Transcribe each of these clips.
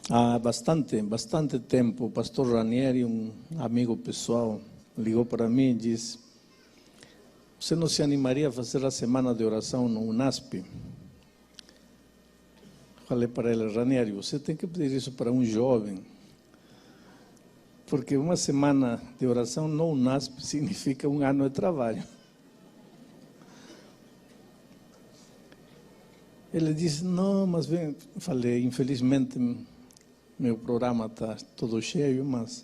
Há bastante tempo, o pastor Ranieri, um amigo pessoal, ligou para mim e disse: você não se animaria a fazer a semana de oração no UNASP? Falei para ele: Ranieri, você tem que pedir isso para um jovem, porque uma semana de oração no UNASP significa um ano de trabalho. Ele disse: não, mas vem. Falei: infelizmente meu programa está todo cheio, mas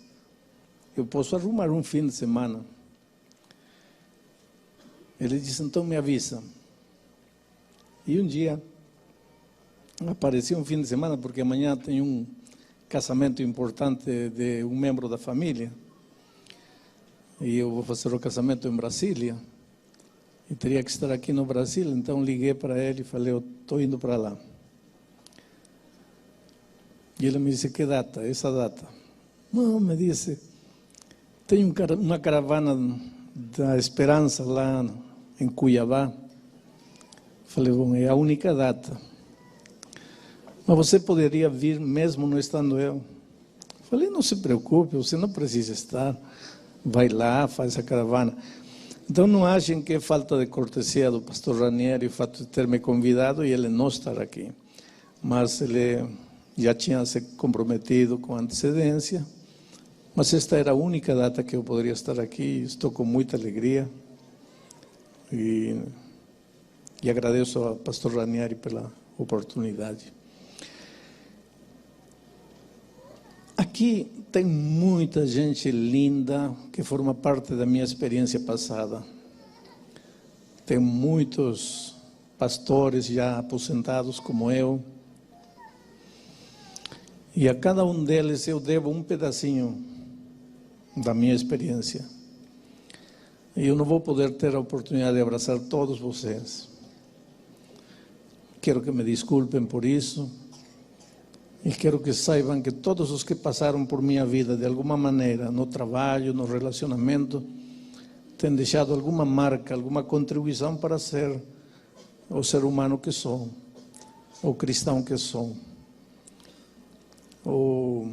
eu posso arrumar um fim de semana. Ele disse: então me avisa. E um dia apareceu um fim de semana, porque amanhã tem um casamento importante de um membro da família, e eu vou fazer o casamento em Brasília, e teria que estar aqui no Brasil. Então liguei para ele e falei: eu estou indo para lá. E ele me disse: que data? Essa data? Não, me disse, tem uma caravana da Esperança lá em Cuiabá. Falei: bom, é a única data. Mas você poderia vir mesmo não estando eu? Falei: não se preocupe, você não precisa estar. Vai lá, faz a caravana. Então não achem que é falta de cortesia do pastor Ranieri o fato de ter me convidado e ele não estar aqui. Mas ele já tinha se comprometido com antecedência. Mas esta era a única data que eu poderia estar aqui. Estou com muita alegria. E agradeço ao pastor Ranieri pela oportunidade. Aqui tem muita gente linda que forma parte da minha experiência passada. Tem muitos pastores já aposentados como eu. E a cada um deles eu devo um pedacinho da minha experiência. E eu não vou poder ter a oportunidade de abraçar todos vocês. Quero que me desculpem por isso. E quero que saibam que todos os que passaram por minha vida, de alguma maneira, no trabalho, no relacionamento, têm deixado alguma marca, alguma contribuição para ser o ser humano que sou, o cristão que sou. O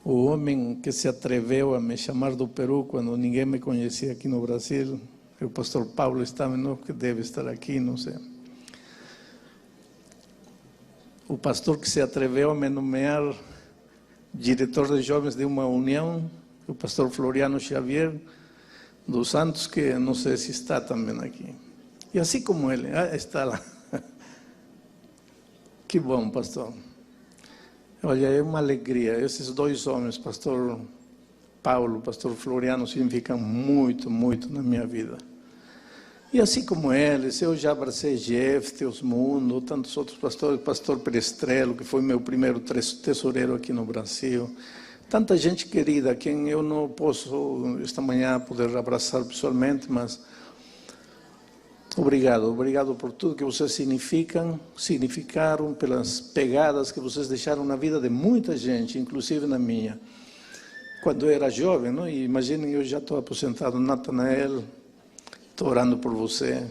homem que se atreveu a me chamar do Peru quando ninguém me conhecia aqui no Brasil, o pastor Paulo estava, não, que deve estar aqui, não sei. O pastor que se atreveu a me nomear diretor de jovens de uma união, o pastor Floriano Xavier dos Santos, que não sei se está também aqui. E assim como ele, está lá. Que bom, pastor. Olha, é uma alegria. Esses dois homens, pastor Paulo, pastor Floriano, significam muito, muito na minha vida. E assim como eles, eu já abracei Jeff, Osmundo, tantos outros pastores, pastor Perestrelo, que foi meu primeiro tesoureiro aqui no Brasil. Tanta gente querida, a quem eu não posso esta manhã poder abraçar pessoalmente, mas obrigado por tudo que vocês significaram, pelas pegadas que vocês deixaram na vida de muita gente, inclusive na minha. Quando eu era jovem, não? E imaginem, eu já estou aposentado, Natanael, estou orando por você,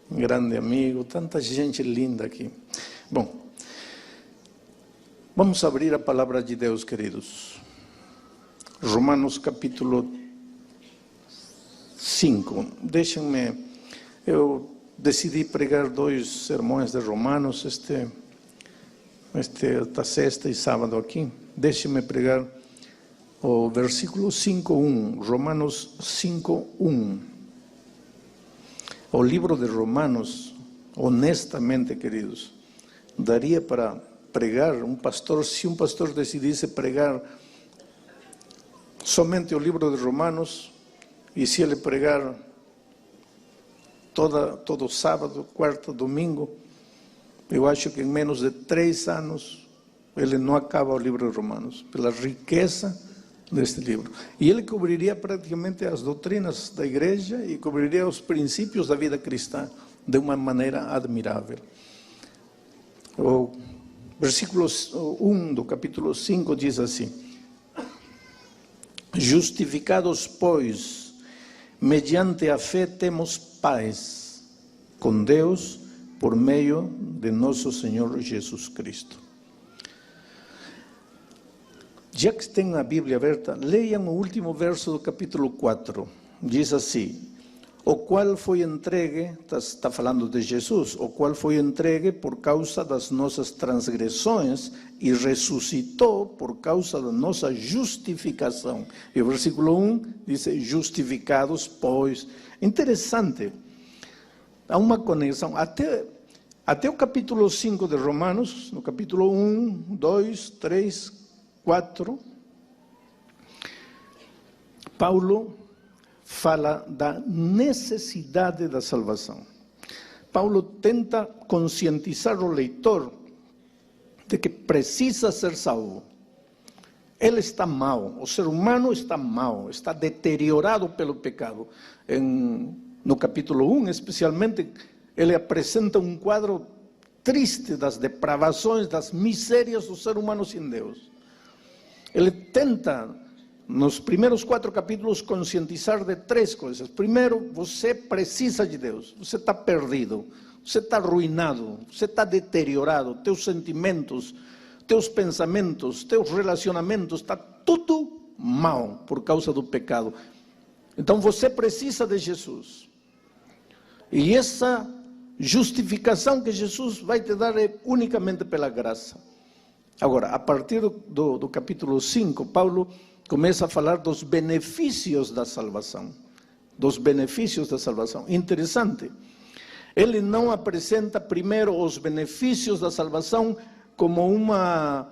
um grande amigo, tanta gente linda aqui. Bom, vamos abrir a palavra de Deus, queridos. Romanos capítulo 5. Deixem-me... Eu decidi pregar 2 sermões de Romanos, esta sexta e sábado aqui. Deixe-me pregar o versículo 5:1, Romanos 5:1. O livro de Romanos, honestamente, queridos, daria para pregar se um pastor decidisse pregar somente o livro de Romanos, e se ele pregar todo sábado, quarta, domingo, eu acho que em menos de 3 anos ele não acaba o livro de Romanos, pela riqueza deste livro. E ele cobriria praticamente as doutrinas da igreja e cobriria os princípios da vida cristã de uma maneira admirável. O versículo 1 do capítulo 5 diz assim: justificados, pois, mediante a fé temos paz com Deus por meio de nosso Senhor Jesus Cristo. Já que tem a Bíblia aberta, leiam o último verso do capítulo 4. Diz assim: o qual foi entregue, está falando de Jesus, o qual foi entregue por causa das nossas transgressões e ressuscitou por causa da nossa justificação. E o versículo 1 diz: justificados, pois. Interessante, há uma conexão. Até o capítulo 5 de Romanos, no capítulo 1, 2, 3, 4, Paulo fala da necessidade da salvação. Paulo tenta conscientizar o leitor de que precisa ser salvo. Ele está mal, o ser humano está mal, está deteriorado pelo pecado. No capítulo 1, especialmente, ele apresenta um quadro triste das depravações, das misérias do ser humano sem Deus. Ele tenta, nos primeiros 4 capítulos, conscientizar de 3 coisas. Primeiro, você precisa de Deus, você está perdido, você está arruinado, você está deteriorado, teus sentimentos, teus pensamentos, teus relacionamentos, está tudo mal por causa do pecado. Então você precisa de Jesus. E essa justificação que Jesus vai te dar é unicamente pela graça. Agora, a partir do capítulo 5, Paulo começa a falar dos benefícios da salvação. Dos benefícios da salvação. Interessante. Ele não apresenta primeiro os benefícios da salvação como uma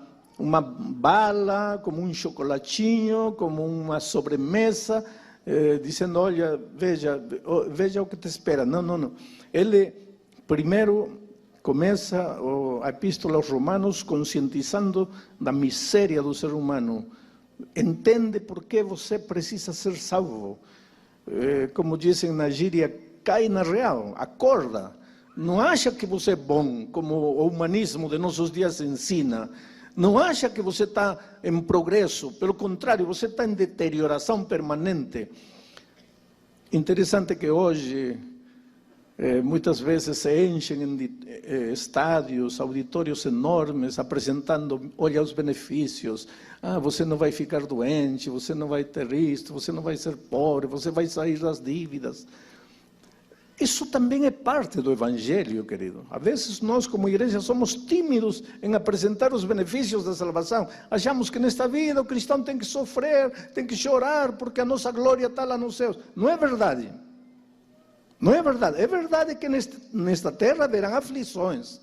bala, como um chocolatinho, como uma sobremesa, dizendo: olha, veja o que te espera. Não. Ele primeiro começa a epístola aos Romanos conscientizando da miséria do ser humano. Entende por que você precisa ser salvo. Como dizem na gíria, cai na real, acorda. Não acha que você é bom, como o humanismo de nossos dias ensina. Não acha que você está em progresso. Pelo contrário, você está em deterioração permanente. Interessante que hoje muitas vezes se enchem em estádios, auditórios enormes, apresentando: olha os benefícios, você não vai ficar doente, você não vai ter isto, você não vai ser pobre, você vai sair das dívidas. Isso também é parte do Evangelho, querido. Às vezes nós, como igreja, somos tímidos em apresentar os benefícios da salvação. Achamos que nesta vida o cristão tem que sofrer, tem que chorar, porque a nossa glória está lá nos céus. Não é verdade. Não é verdade. É verdade que nesta terra haverão aflições,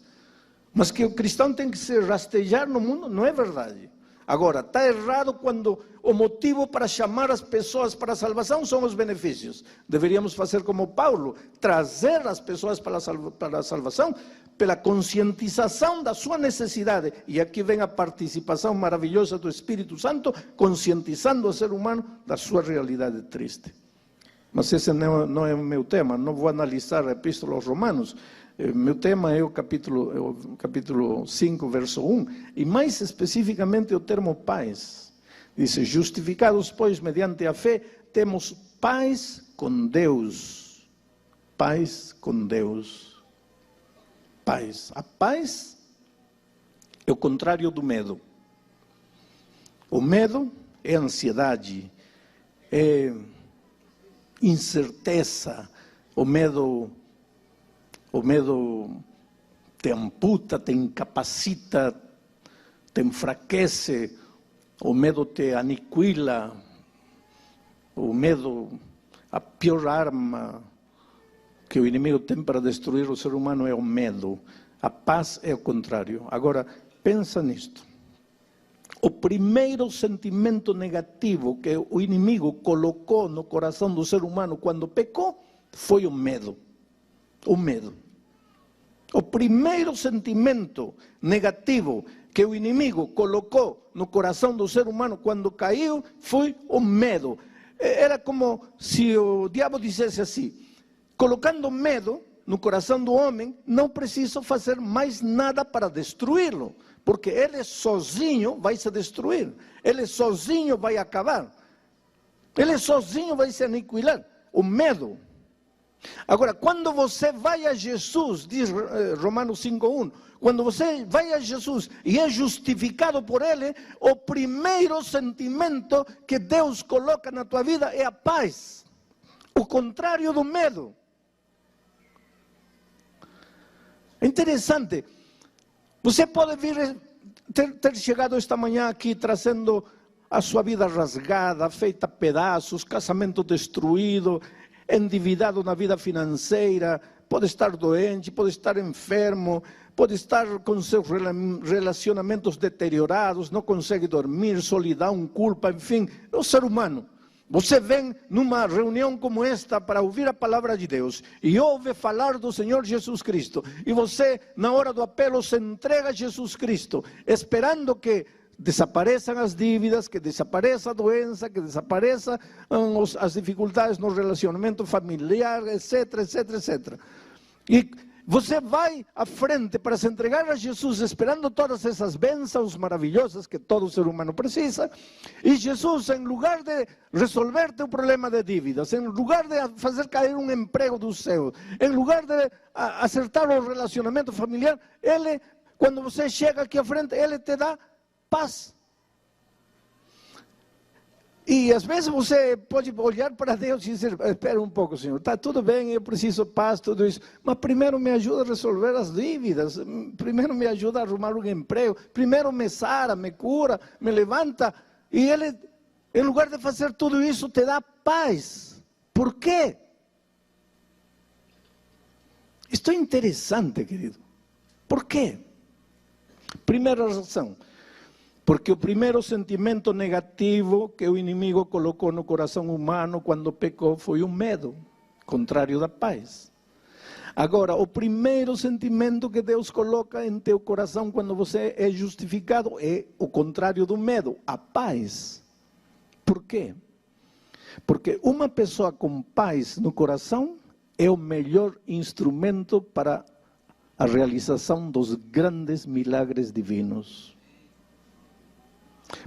mas que o cristão tem que se rastejar no mundo, não é verdade. Agora, está errado quando o motivo para chamar as pessoas para a salvação são os benefícios. Deveríamos fazer como Paulo, trazer as pessoas para a salvação pela conscientização da sua necessidade. E aqui vem a participação maravilhosa do Espírito Santo, conscientizando o ser humano da sua realidade triste. Mas esse não é o meu tema, não vou analisar a Epístola aos Romanos. Meu tema é o capítulo 5, verso 1, e mais especificamente o termo paz. Diz: justificados, pois, mediante a fé, temos paz com Deus. Paz com Deus. Paz. A paz é o contrário do medo. O medo é ansiedade, é incerteza. O medo te amputa, te incapacita, te enfraquece, o medo te aniquila, o medo, a pior arma que o inimigo tem para destruir o ser humano é o medo. A paz é o contrário. Agora, pensa nisto. O primeiro sentimento negativo que o inimigo colocou no coração do ser humano quando pecou foi o medo. O medo. O primeiro sentimento negativo que o inimigo colocou no coração do ser humano quando caiu foi o medo. Era como se o diabo dissesse assim: colocando medo no coração do homem, não preciso fazer mais nada para destruí-lo, porque ele sozinho vai se destruir, ele sozinho vai acabar, ele sozinho vai se aniquilar. O medo. Agora, quando você vai a Jesus, diz Romanos 5:1, quando você vai a Jesus e é justificado por Ele, o primeiro sentimento que Deus coloca na tua vida é a paz, o contrário do medo. É interessante, você pode vir, ter chegado esta manhã aqui trazendo a sua vida rasgada, feita a pedaços, casamento destruído, endividado na vida financeira, pode estar doente, pode estar enfermo, pode estar com seus relacionamentos deteriorados, não consegue dormir, solidão, culpa, enfim, é o ser humano. Você vem numa reunião como esta para ouvir a palavra de Deus e ouve falar do Senhor Jesus Cristo, e você, na hora do apelo, se entrega a Jesus Cristo, esperando que desapareçam as dívidas, que desapareça a doença, que desapareçam as dificuldades no relacionamento familiar, etc, etc, etc. E você vai à frente para se entregar a Jesus, esperando todas essas bênçãos maravilhosas que todo ser humano precisa, e Jesus, em lugar de resolver teu problema de dívidas, em lugar de fazer cair um emprego do céu, em lugar de acertar o relacionamento familiar, Ele, quando você chega aqui à frente, Ele te dá paz. E às vezes você pode olhar para Deus e dizer, espera um pouco, Senhor, está tudo bem, eu preciso paz, tudo isso, mas primeiro me ajuda a resolver as dívidas, primeiro me ajuda a arrumar um emprego, primeiro me sara, me cura, me levanta, e Ele, em lugar de fazer tudo isso, te dá paz. Por quê? Isto é interessante, querido. Por quê? Primeira razão, porque o primeiro sentimento negativo que o inimigo colocou no coração humano quando pecou foi o medo, contrário da paz. Agora, o primeiro sentimento que Deus coloca em teu coração quando você é justificado é o contrário do medo, a paz. Por quê? Porque uma pessoa com paz no coração é o melhor instrumento para a realização dos grandes milagres divinos.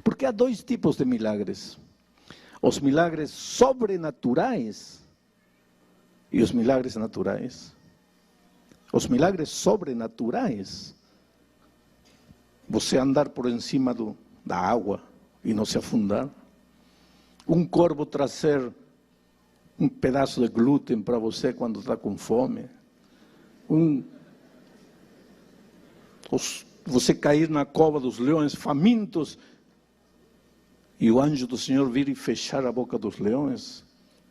Porque há dois tipos de milagres: os milagres sobrenaturais e os milagres naturais. Os milagres sobrenaturais, você andar por cima da água e não se afundar, um corvo trazer um pedaço de glúten para você quando está com fome, você cair na cova dos leões famintos e o anjo do Senhor vir e fechar a boca dos leões,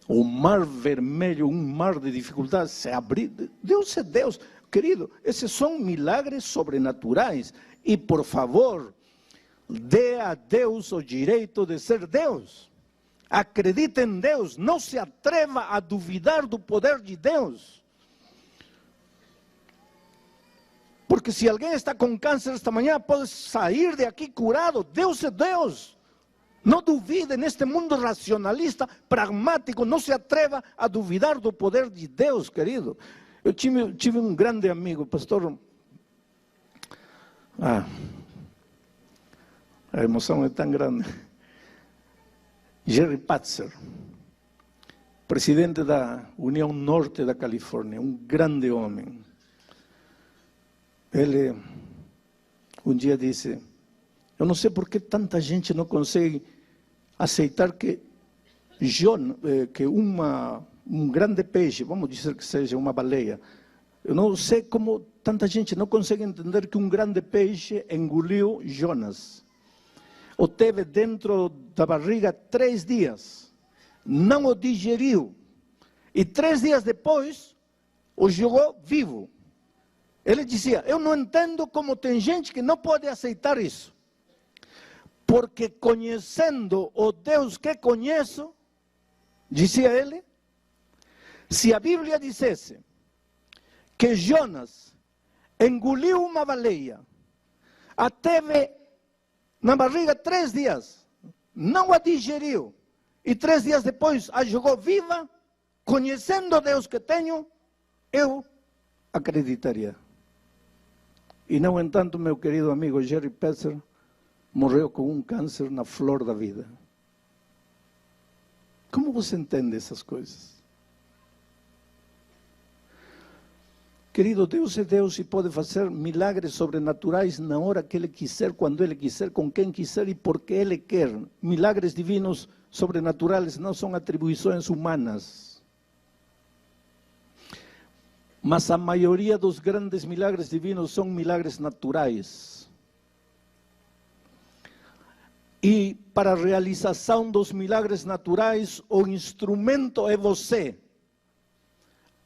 o mar vermelho, um mar de dificuldades, se abrir. Deus é Deus, querido, esses são milagres sobrenaturais, e por favor, dê a Deus o direito de ser Deus, acredite em Deus, não se atreva a duvidar do poder de Deus. Porque se alguém está com câncer esta manhã, pode sair de aqui curado. Deus é Deus. Não duvide neste mundo racionalista, pragmático, não se atreva a duvidar do poder de Deus, querido. Eu tive um grande amigo, pastor. A emoção é tão grande. Jerry Patzer, presidente da União Norte da Califórnia, um grande homem. Ele um dia disse: eu não sei por que tanta gente não consegue aceitar que um grande peixe, vamos dizer que seja uma baleia, eu não sei como tanta gente não consegue entender que um grande peixe engoliu Jonas. O teve dentro da barriga 3 dias, não o digeriu, e 3 dias depois o jogou vivo. Ele dizia: eu não entendo como tem gente que não pode aceitar isso. Porque conhecendo o Deus que conheço, dizia ele, se a Bíblia dissesse que Jonas engoliu uma baleia, a teve na barriga 3 dias, não a digeriu, e 3 dias depois a jogou viva, conhecendo o Deus que tenho, eu acreditaria. E não entanto, meu querido amigo Jerry Patzer morreu com um câncer na flor da vida. Como você entende essas coisas? Querido, Deus é Deus e pode fazer milagres sobrenaturais na hora que Ele quiser, quando Ele quiser, com quem quiser e porque Ele quer. Milagres divinos sobrenaturais não são atribuições humanas. Mas a maioria dos grandes milagres divinos são milagres naturais. E para a realização dos milagres naturais, o instrumento é você.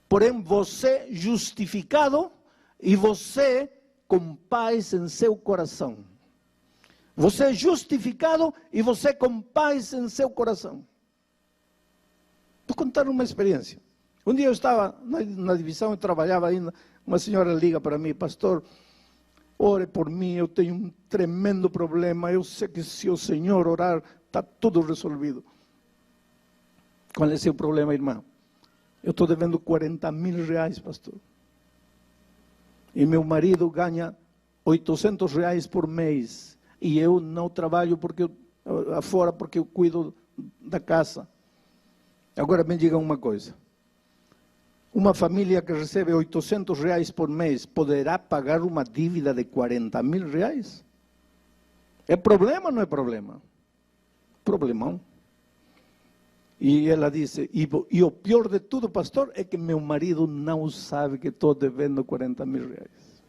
Porém, você justificado e você com paz em seu coração. Você justificado e você com paz em seu coração. Vou contar uma experiência. Um dia eu estava na divisão, eu trabalhava ainda, uma senhora liga para mim, pastor, ore por mim, eu tenho um tremendo problema, eu sei que se o Senhor orar, está tudo resolvido. Qual é o seu problema, irmã? Eu estou devendo 40 mil reais, pastor. E meu marido ganha 800 reais por mês. E eu não trabalho afora porque eu cuido da casa. Agora me diga uma coisa. Uma família que recebe 800 reais por mês poderá pagar uma dívida de 40 mil reais? É problema ou não é problema? Problemão. E ela disse, e o pior de tudo, pastor, é que meu marido não sabe que estou devendo 40 mil reais.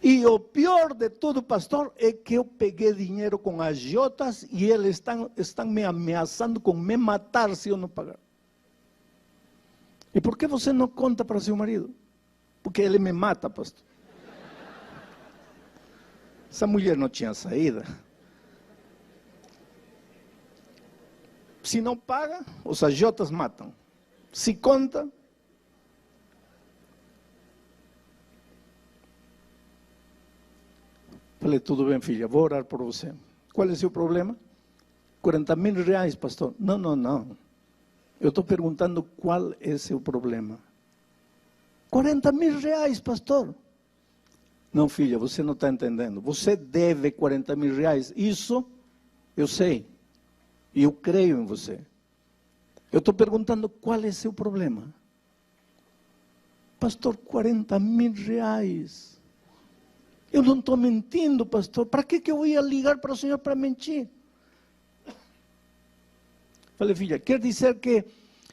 E o pior de tudo, pastor, é que eu peguei dinheiro com agiotas e eles estão me ameaçando com me matar se eu não pagar. E por que você não conta para seu marido? Porque ele me mata, pastor. Essa mulher não tinha saída. Se não paga, os agiotas matam. Se conta, falei, tudo bem, filha, vou orar por você. Qual é o seu problema? 40 mil reais, pastor. Não. Eu estou perguntando qual é o seu problema. 40 mil reais, pastor. Não, filha, você não está entendendo. Você deve 40 mil reais. Isso eu sei. E eu creio em você. Eu estou perguntando qual é o seu problema. Pastor, 40 mil reais. Eu não estou mentindo, pastor. Para que eu ia ligar para o senhor para mentir? Falei, filha, quer dizer que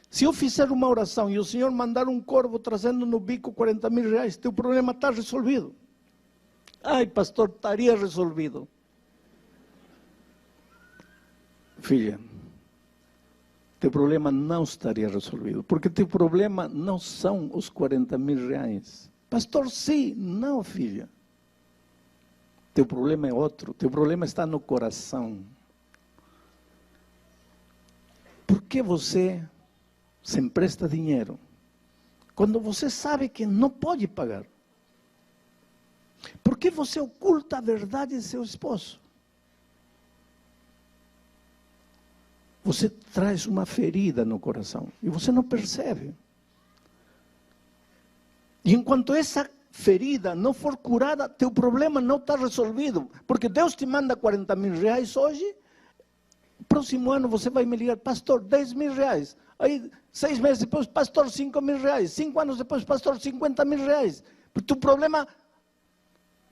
se eu fizer uma oração e o senhor mandar um corvo trazendo no bico 40 mil reais, teu problema está resolvido. Ai, pastor, estaria resolvido. Filha, teu problema não estaria resolvido, porque teu problema não são os 40 mil reais. Pastor, sim, não, filha. Teu problema é outro, teu problema está no coração. Por que você se empresta dinheiro quando você sabe que não pode pagar? Por que você oculta a verdade de seu esposo? Você traz uma ferida no coração e você não percebe. E enquanto essa ferida não for curada, teu problema não está resolvido. Porque Deus te manda 40 mil reais hoje, próximo ano você vai me ligar, pastor, 10 mil reais. Aí, 6 meses depois, pastor, 5 mil reais. 5 anos depois, pastor, 50 mil reais.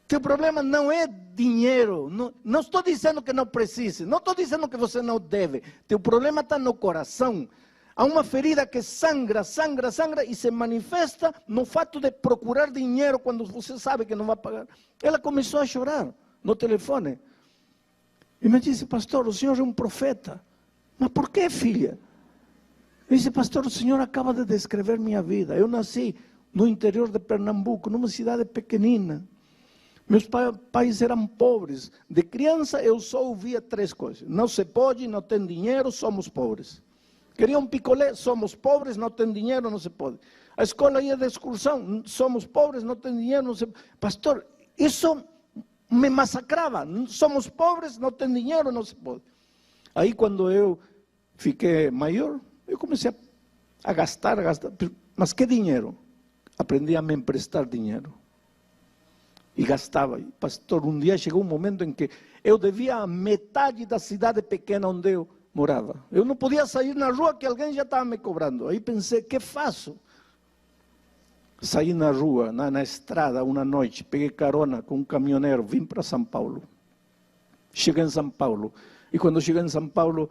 Teu problema não é dinheiro. Não estou dizendo que não precise. Não estou dizendo que você não deve. Teu problema está no coração. Há uma ferida que sangra e se manifesta no fato de procurar dinheiro quando você sabe que não vai pagar. Ela começou a chorar no telefone. E me disse, pastor, o senhor é um profeta. Mas por que, filha? Eu disse, pastor, o senhor acaba de descrever minha vida. Eu nasci no interior de Pernambuco, numa cidade pequenina. Meus pais eram pobres. De criança eu só ouvia 3 coisas. Não se pode, não tem dinheiro, somos pobres. Queria um picolé, somos pobres, não tem dinheiro, não se pode. A escola ia de excursão, somos pobres, não tem dinheiro, não se pode. Pastor, isso me massacrava. Somos pobres, não tem dinheiro, não se pode. Aí quando eu fiquei maior, eu comecei a gastar. Mas que dinheiro? Aprendi a me emprestar dinheiro. E gastava. Pastor, um dia chegou um momento em que eu devia a metade da cidade pequena onde eu morava. Eu não podia sair na rua que alguém já estava me cobrando. Aí pensei, que faço? Saí na rua, na estrada, uma noite, peguei carona com um caminhoneiro, vim para São Paulo. Cheguei em São Paulo. E quando cheguei em São Paulo,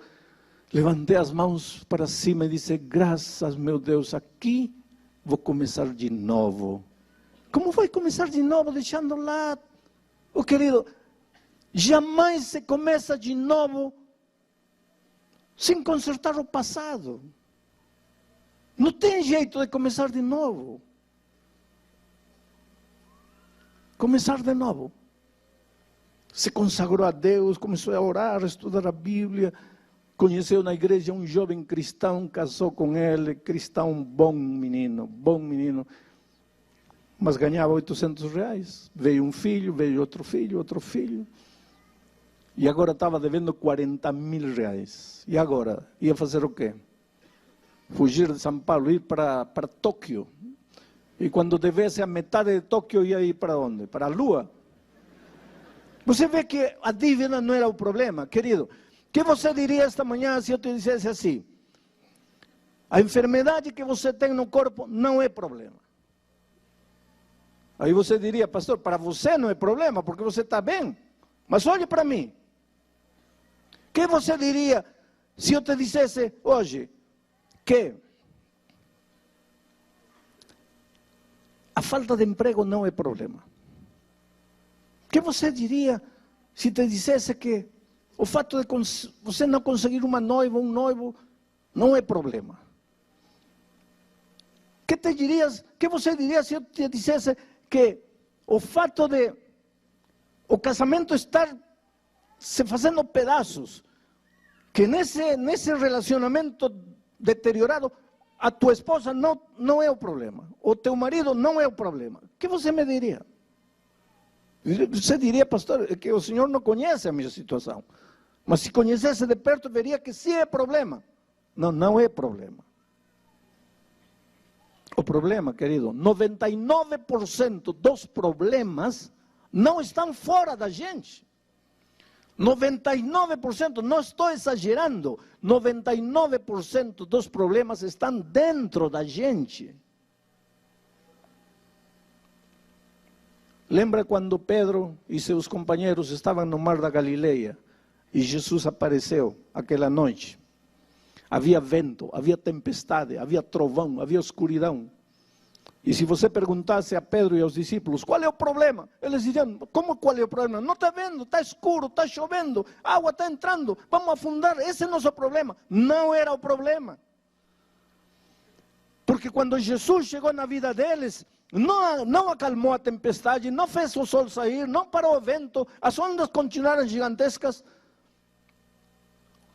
levantei as mãos para cima e disse, graças, meu Deus, aqui vou começar de novo. Como vai começar de novo, deixando lá? Oh, querido, jamais se começa de novo sem consertar o passado. Não tem jeito de começar de novo. Começar de novo. Se consagrou a Deus, começou a orar, a estudar a Bíblia, conheceu na igreja um jovem cristão, casou com ele, cristão, bom menino, mas ganhava R$800. Veio um filho, veio outro filho, e agora estava devendo R$40.000. E agora? Ia fazer o quê? Fugir de São Paulo, ir para Tóquio. E quando devesse a metade de Tóquio, ia ir para onde? Para a Lua. Você vê que a dívida não era o problema, querido. O que você diria esta manhã se eu te dissesse assim? A enfermidade que você tem no corpo não é problema. Aí você diria, pastor, para você não é problema, porque você está bem. Mas olhe para mim. O que você diria se eu te dissesse hoje que a falta de emprego não é problema? O que você diria se te dissesse que o fato de você não conseguir uma noiva, um noivo, não é problema? O que você diria se eu te dissesse que o fato de o casamento estar se fazendo pedaços, que nesse relacionamento deteriorado, a tua esposa não é o problema, o teu marido não é o problema? O que você me diria? Você diria, pastor, que o senhor não conhece a minha situação. Mas se conhecesse de perto, veria que sim é problema. Não, não é problema. O problema, querido, 99% dos problemas não estão fora da gente. 99%, não estou exagerando, 99% dos problemas estão dentro da gente. Lembra quando Pedro e seus companheiros estavam no mar da Galileia e Jesus apareceu aquela noite? Havia vento, havia tempestade, havia trovão, havia escuridão. E se você perguntasse a Pedro e aos discípulos, qual é o problema? Eles diriam, como qual é o problema? Não está vendo, está escuro, está chovendo, a água está entrando, vamos afundar, esse é o nosso problema. Não era o problema. Porque quando Jesus chegou na vida deles, não acalmou a tempestade, não fez o sol sair, não parou o vento, as ondas continuaram gigantescas.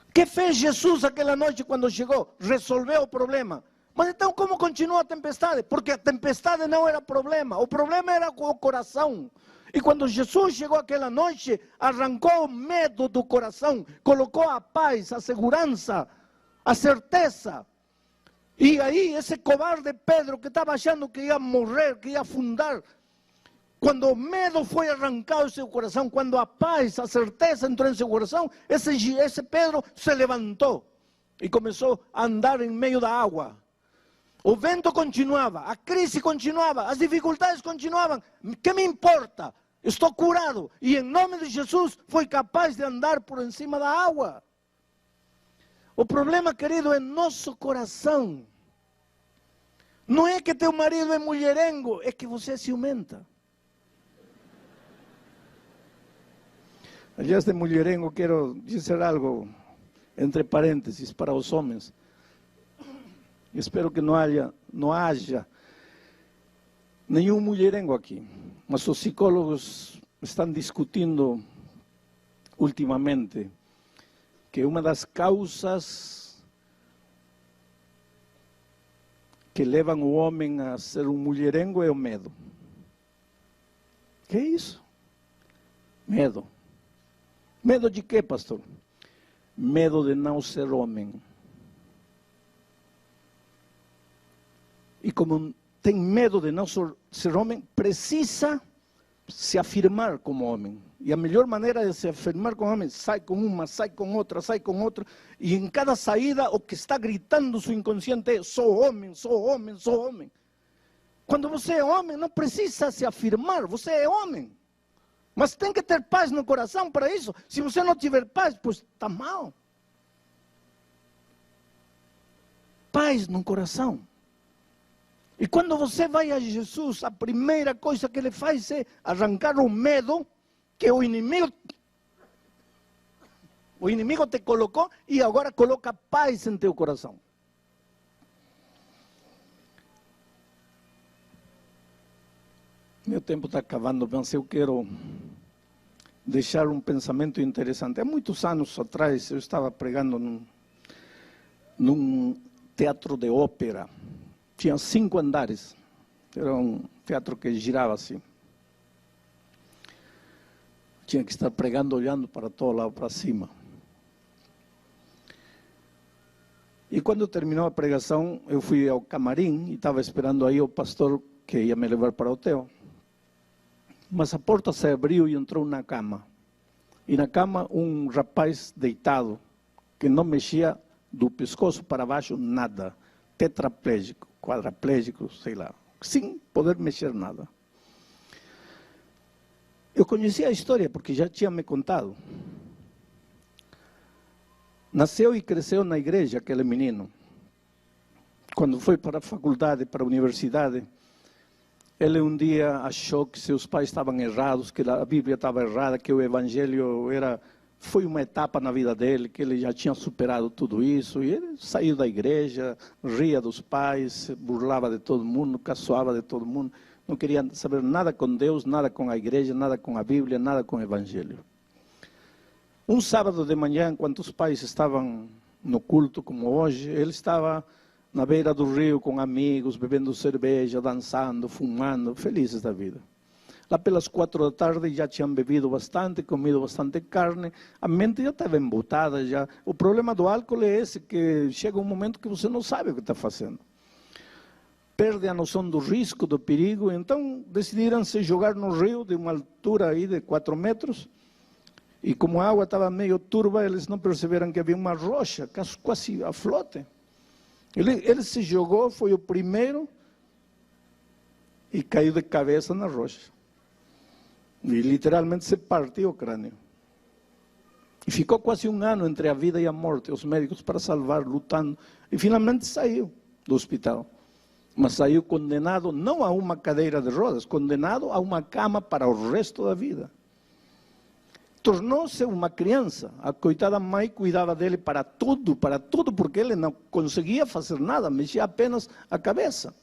O que fez Jesus aquela noite quando chegou? Resolveu o problema. Mas então como continua a tempestade? Porque a tempestade não era problema, o problema era o coração. E quando Jesus chegou aquela noite, arrancou o medo do coração, colocou a paz, a segurança, a certeza. E aí esse covarde Pedro que estava achando que ia morrer, que ia afundar, quando o medo foi arrancado do seu coração, quando a paz, a certeza entrou em seu coração, esse Pedro se levantou e começou a andar em meio da água. O vento continuava, a crise continuava, as dificuldades continuavam. Que me importa? Estou curado. E em nome de Jesus foi capaz de andar por cima da água. O problema, querido, é nosso coração. Não é que teu marido é mulherengo, é que você é ciumenta. Aliás, de mulherengo quero dizer algo, entre parênteses, para os homens. Espero que não haja nenhum mulherengo aqui. Mas os psicólogos estão discutindo ultimamente que uma das causas que levam o homem a ser um mulherengo é o medo. Que é isso? Medo. Medo de quê, pastor? Medo de não ser homem. E como tem medo de não ser homem, precisa se afirmar como homem. E a melhor maneira de se afirmar como homem, sai com uma, sai com outra, e em cada saída o que está gritando seu inconsciente é: sou homem, sou homem, sou homem. Quando você é homem, não precisa se afirmar, você é homem. Mas tem que ter paz no coração para isso. Se você não tiver paz, pois está mal. Paz no coração. E quando você vai a Jesus, a primeira coisa que ele faz é arrancar o medo que o inimigo te colocou e agora coloca paz em teu coração. Meu tempo está acabando, mas eu quero deixar um pensamento interessante. Há muitos anos atrás, eu estava pregando num teatro de ópera. Tinha 5 andares. Era um teatro que girava assim. Tinha que estar pregando, olhando para todo lado, para cima. E quando terminou a pregação, eu fui ao camarim e estava esperando aí o pastor que ia me levar para o hotel. Mas a porta se abriu e entrou na cama. E na cama um rapaz deitado, que não mexia do pescoço para baixo nada. Tetraplégico, quadraplégico, sei lá. Sem poder mexer nada. Eu conhecia a história porque já tinha me contado. Nasceu e cresceu na igreja aquele menino. Quando foi para a faculdade, para a universidade, ele um dia achou que seus pais estavam errados, que a Bíblia estava errada, que o Evangelho foi uma etapa na vida dele, que ele já tinha superado tudo isso. E ele saiu da igreja, ria dos pais, se burlava de todo mundo, caçoava de todo mundo. Não queria saber nada com Deus, nada com a igreja, nada com a Bíblia, nada com o Evangelho. Um sábado de manhã, enquanto os pais estavam no culto, como hoje, ele estava na beira do rio com amigos, bebendo cerveja, dançando, fumando, felizes da vida. Lá pelas 4 da tarde já tinham bebido bastante, comido bastante carne, a mente já estava embotada. Já. O problema do álcool é esse, que chega um momento que você não sabe o que está fazendo. Perde a noção do risco, do perigo, então decidiram se jogar no rio de uma altura aí de 4 metros, e como a água estava meio turva, eles não perceberam que havia uma rocha, quase a flote. Ele se jogou, foi o primeiro, e caiu de cabeça na rocha. E literalmente se partiu o crânio. E ficou quase 1 ano entre a vida e a morte, os médicos para salvar, lutando. E finalmente saiu do hospital. Mas saiu condenado não a uma cadeira de rodas, condenado a uma cama para o resto da vida. Tornou-se uma criança. A coitada mãe cuidava dele para tudo, porque ele não conseguia fazer nada, mexia apenas a cabeça.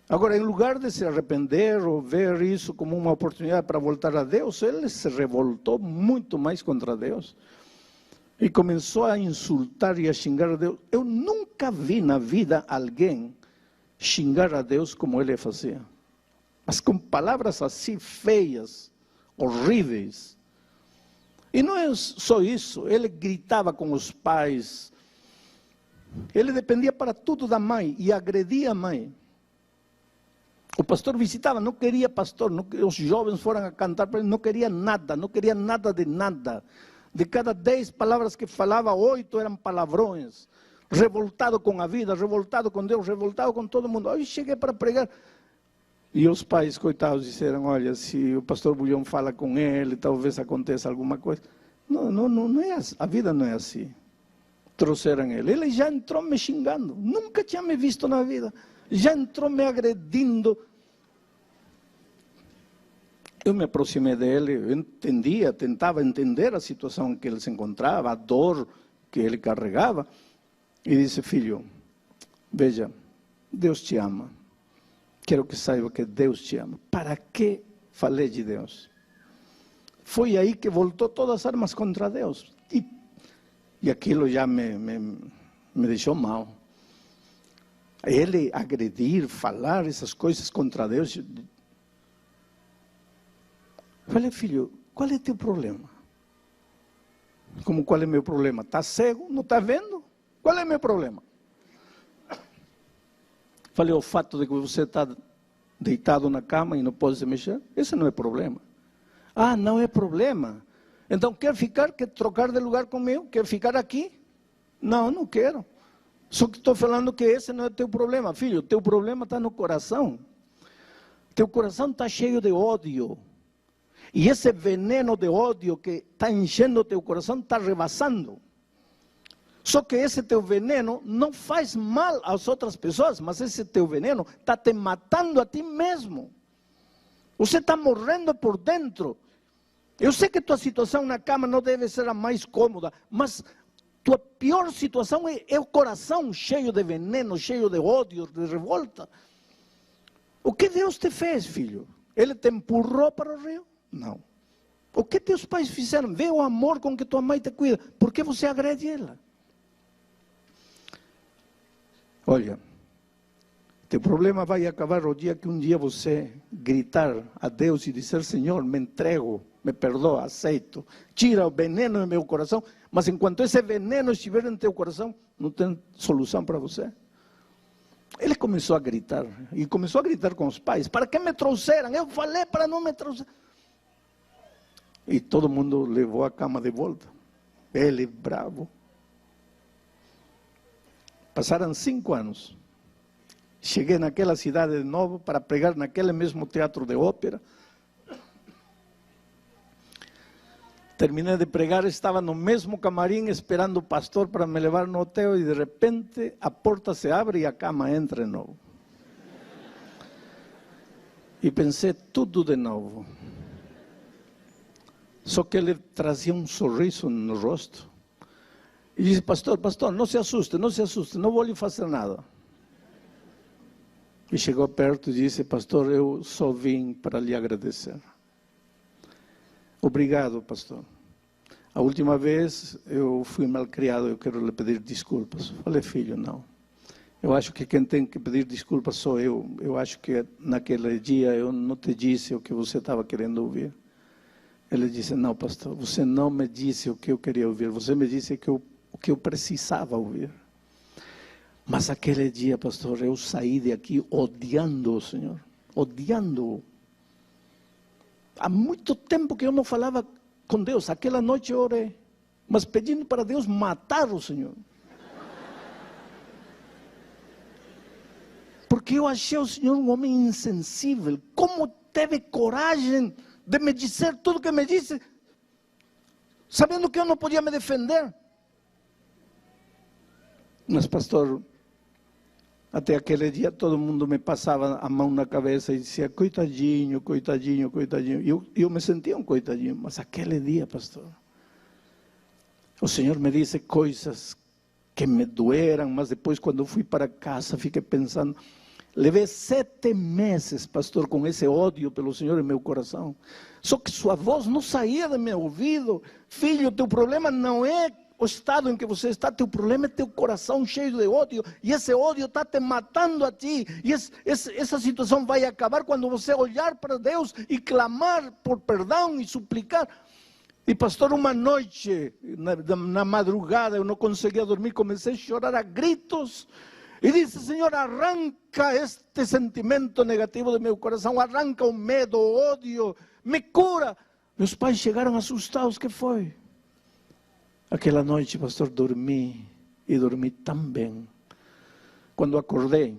Agora, em lugar de se arrepender ou ver isso como uma oportunidade para voltar a Deus, ele se revoltou muito mais contra Deus. E começou a insultar e a xingar a Deus. Eu nunca vi na vida alguém xingar a Deus como ele fazia. Mas com palavras assim feias, horríveis. E não é só isso, ele gritava com os pais. Ele dependia para tudo da mãe e agredia a mãe. O pastor visitava, não queria pastor, os jovens foram a cantar para ele, não queria nada de nada. De cada 10 palavras que falava, 8 eram palavrões. Revoltado com a vida, revoltado com Deus, revoltado com todo mundo. Aí cheguei para pregar. E os pais, coitados, disseram: olha, se o pastor Bulhão fala com ele, talvez aconteça alguma coisa. Não é assim. A vida não é assim. Trouxeram ele. Ele já entrou me xingando. Nunca tinha me visto na vida. Já entrou me agredindo. Eu me aproximei dele, eu entendia, tentava entender a situação em que ele se encontrava, a dor que ele carregava. E disse: filho, veja, Deus te ama. Quero que saiba que Deus te ama. ¿Para que falei de Deus? Foi aí que voltou todas as armas contra Deus. E aquilo já me deixou mal. Ele agredir, falar essas coisas contra Deus. Falei: filho, qual é teu problema? Como qual é meu problema? Está cego? Não está vendo? Qual é meu problema? Falei: o fato de que você está deitado na cama e não pode se mexer, esse não é problema. Ah, não é problema. Então quer ficar, quer trocar de lugar comigo, quer ficar aqui? Não, não quero. Só que estou falando que esse não é teu problema, filho. Teu problema está no coração. Teu coração está cheio de ódio. E esse veneno de ódio que está enchendo o teu coração está rebaçando. Só que esse teu veneno não faz mal às outras pessoas, mas esse teu veneno está te matando a ti mesmo. Você está morrendo por dentro. Eu sei que tua situação na cama não deve ser a mais cômoda, mas tua pior situação é o coração cheio de veneno, cheio de ódio, de revolta. O que Deus te fez, filho? Ele te empurrou para o rio? Não. O que teus pais fizeram? Vê o amor com que tua mãe te cuida. Por que você agrede ela? Olha, teu problema vai acabar o dia que um dia você gritar a Deus e dizer: Senhor, me entrego, me perdoa, aceito, tira o veneno do meu coração, mas enquanto esse veneno estiver em teu coração, não tem solução para você. Ele começou a gritar, e começou a gritar com os pais: para que me trouxeram? Eu falei para não me trouxer. E todo mundo levou a cama de volta. Ele bravo. Passaram 5 anos. Cheguei naquela cidade de novo para pregar naquele mesmo teatro de ópera. Terminei de pregar, estava no mesmo camarim esperando o pastor para me levar no hotel e de repente a porta se abre e a cama entra de novo. E pensei tudo de novo. Só que ele trazia um sorriso no rosto. E disse: pastor, não se assuste, não vou lhe fazer nada. E chegou perto e disse: pastor, eu só vim para lhe agradecer. Obrigado, pastor. A última vez eu fui malcriado, eu quero lhe pedir desculpas. Falei: filho, não. Eu acho que quem tem que pedir desculpas sou eu. Eu acho que naquele dia eu não te disse o que você estava querendo ouvir. Ele disse: não, pastor, você não me disse o que eu queria ouvir. Você me disse o que eu precisava ouvir. Mas aquele dia, pastor, eu saí de aqui odiando o Senhor. Odiando-o. Há muito tempo que eu não falava com Deus. Aquela noite eu orei, mas pedindo para Deus matar o Senhor. Porque eu achei o Senhor um homem insensível. Como teve coragem de me dizer tudo que me disse, sabendo que eu não podia me defender? Mas, pastor, até aquele dia todo mundo me passava a mão na cabeça e dizia: coitadinho, coitadinho, coitadinho. E eu me sentia um coitadinho. Mas aquele dia, pastor, o Senhor me disse coisas que me doeram, mas depois, quando eu fui para casa, fiquei pensando. Levei 7 meses, pastor, com esse ódio pelo Senhor em meu coração. Só que sua voz não saía do meu ouvido. Filho, teu problema não é o estado em que você está, teu problema é teu coração cheio de ódio. E esse ódio está te matando a ti. E essa situação vai acabar quando você olhar para Deus e clamar por perdão e suplicar. E, pastor, uma noite, na madrugada, eu não conseguia dormir, comecei a chorar a gritos. E disse: Senhor, arranca este sentimento negativo do meu coração, arranca o medo, o ódio, me cura. Meus pais chegaram assustados. O que foi? Aquela noite, pastor, dormi, e dormi tão bem. Quando acordei,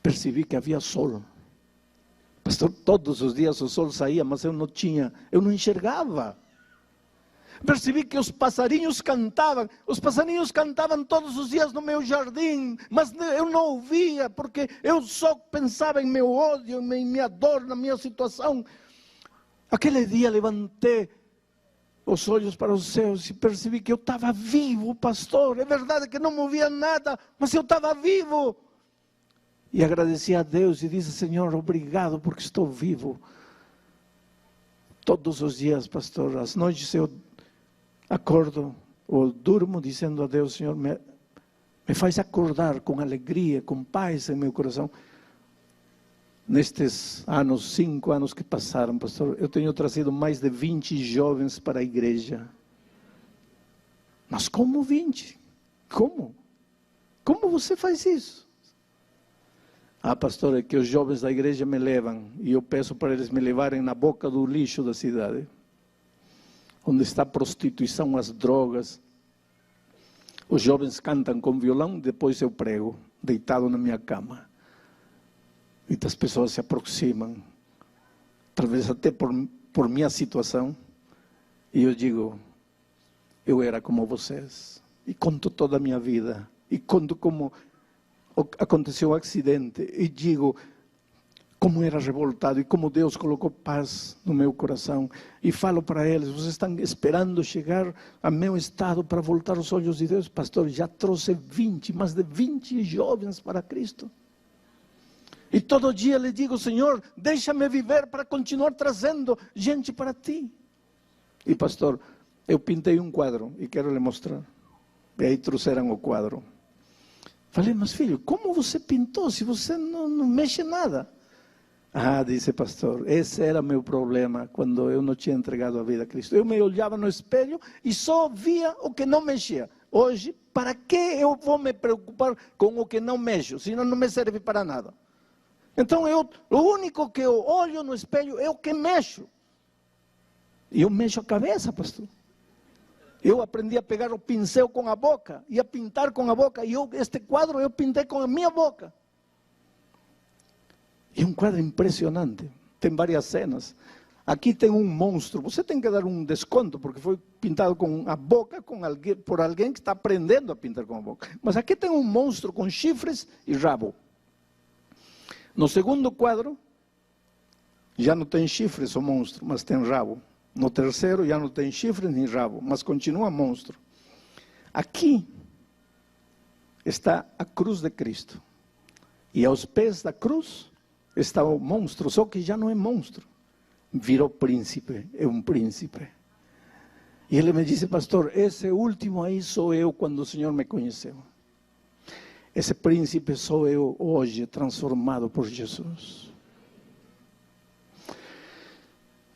percebi que havia sol. Pastor, todos os dias o sol saía, mas eu não enxergava. Percebi que os passarinhos cantavam todos os dias no meu jardim, mas eu não ouvia, porque eu só pensava em meu ódio, em minha dor, na minha situação. Aquele dia levantei os olhos para os céus e percebi que eu estava vivo, pastor. É verdade que não movia nada, mas eu estava vivo. E agradeci a Deus e disse: Senhor, obrigado porque estou vivo. Todos os dias, pastor, às noites eu acordo ou durmo dizendo a Deus: Senhor, me faz acordar com alegria, com paz em meu coração. Nestes 5 anos que passaram, pastor, eu tenho trazido mais de 20 jovens para a igreja. Mas como 20? Como? Como você faz isso? Ah, pastor, é que os jovens da igreja me levam e eu peço para eles me levarem na boca do lixo da cidade, onde está a prostituição, as drogas. Os jovens cantam com violão, depois eu prego, deitado na minha cama. E as pessoas se aproximam, talvez até por minha situação, e eu digo, eu era como vocês. E conto toda a minha vida, e conto como aconteceu o acidente, e digo como era revoltado, e como Deus colocou paz no meu coração. E falo para eles, vocês estão esperando chegar ao meu estado para voltar os olhos de Deus? Pastor, já trouxe mais de 20 jovens para Cristo. E todo dia lhe digo, Senhor, deixa-me viver para continuar trazendo gente para ti. E pastor, eu pintei um quadro e quero lhe mostrar. E aí trouxeram o quadro. Falei, mas filho, como você pintou se você não mexe nada? Ah, disse pastor, esse era meu problema quando eu não tinha entregado a vida a Cristo. Eu me olhava no espelho e só via o que não mexia. Hoje, para que eu vou me preocupar com o que não mexo, senão não me serve para nada? Então, o único que eu olho no espelho é o que mexo. E eu mexo a cabeça, pastor. Eu aprendi a pegar o pincel com a boca e a pintar com a boca. E este quadro eu pintei com a minha boca. E um quadro impressionante. Tem várias cenas. Aqui tem um monstro. Você tem que dar um desconto, porque foi pintado com a boca por alguém que está aprendendo a pintar com a boca. Mas aqui tem um monstro com chifres e rabo. No segundo quadro, já não tem chifres o monstro, mas tem rabo. No terceiro, já não tem chifres nem rabo, mas continua monstro. Aqui está a cruz de Cristo. E aos pés da cruz está o monstro, só que já não é monstro. Virou príncipe, é um príncipe. E ele me disse, pastor, esse último aí sou eu quando o Senhor me conheceu. Esse príncipe sou eu hoje, transformado por Jesus.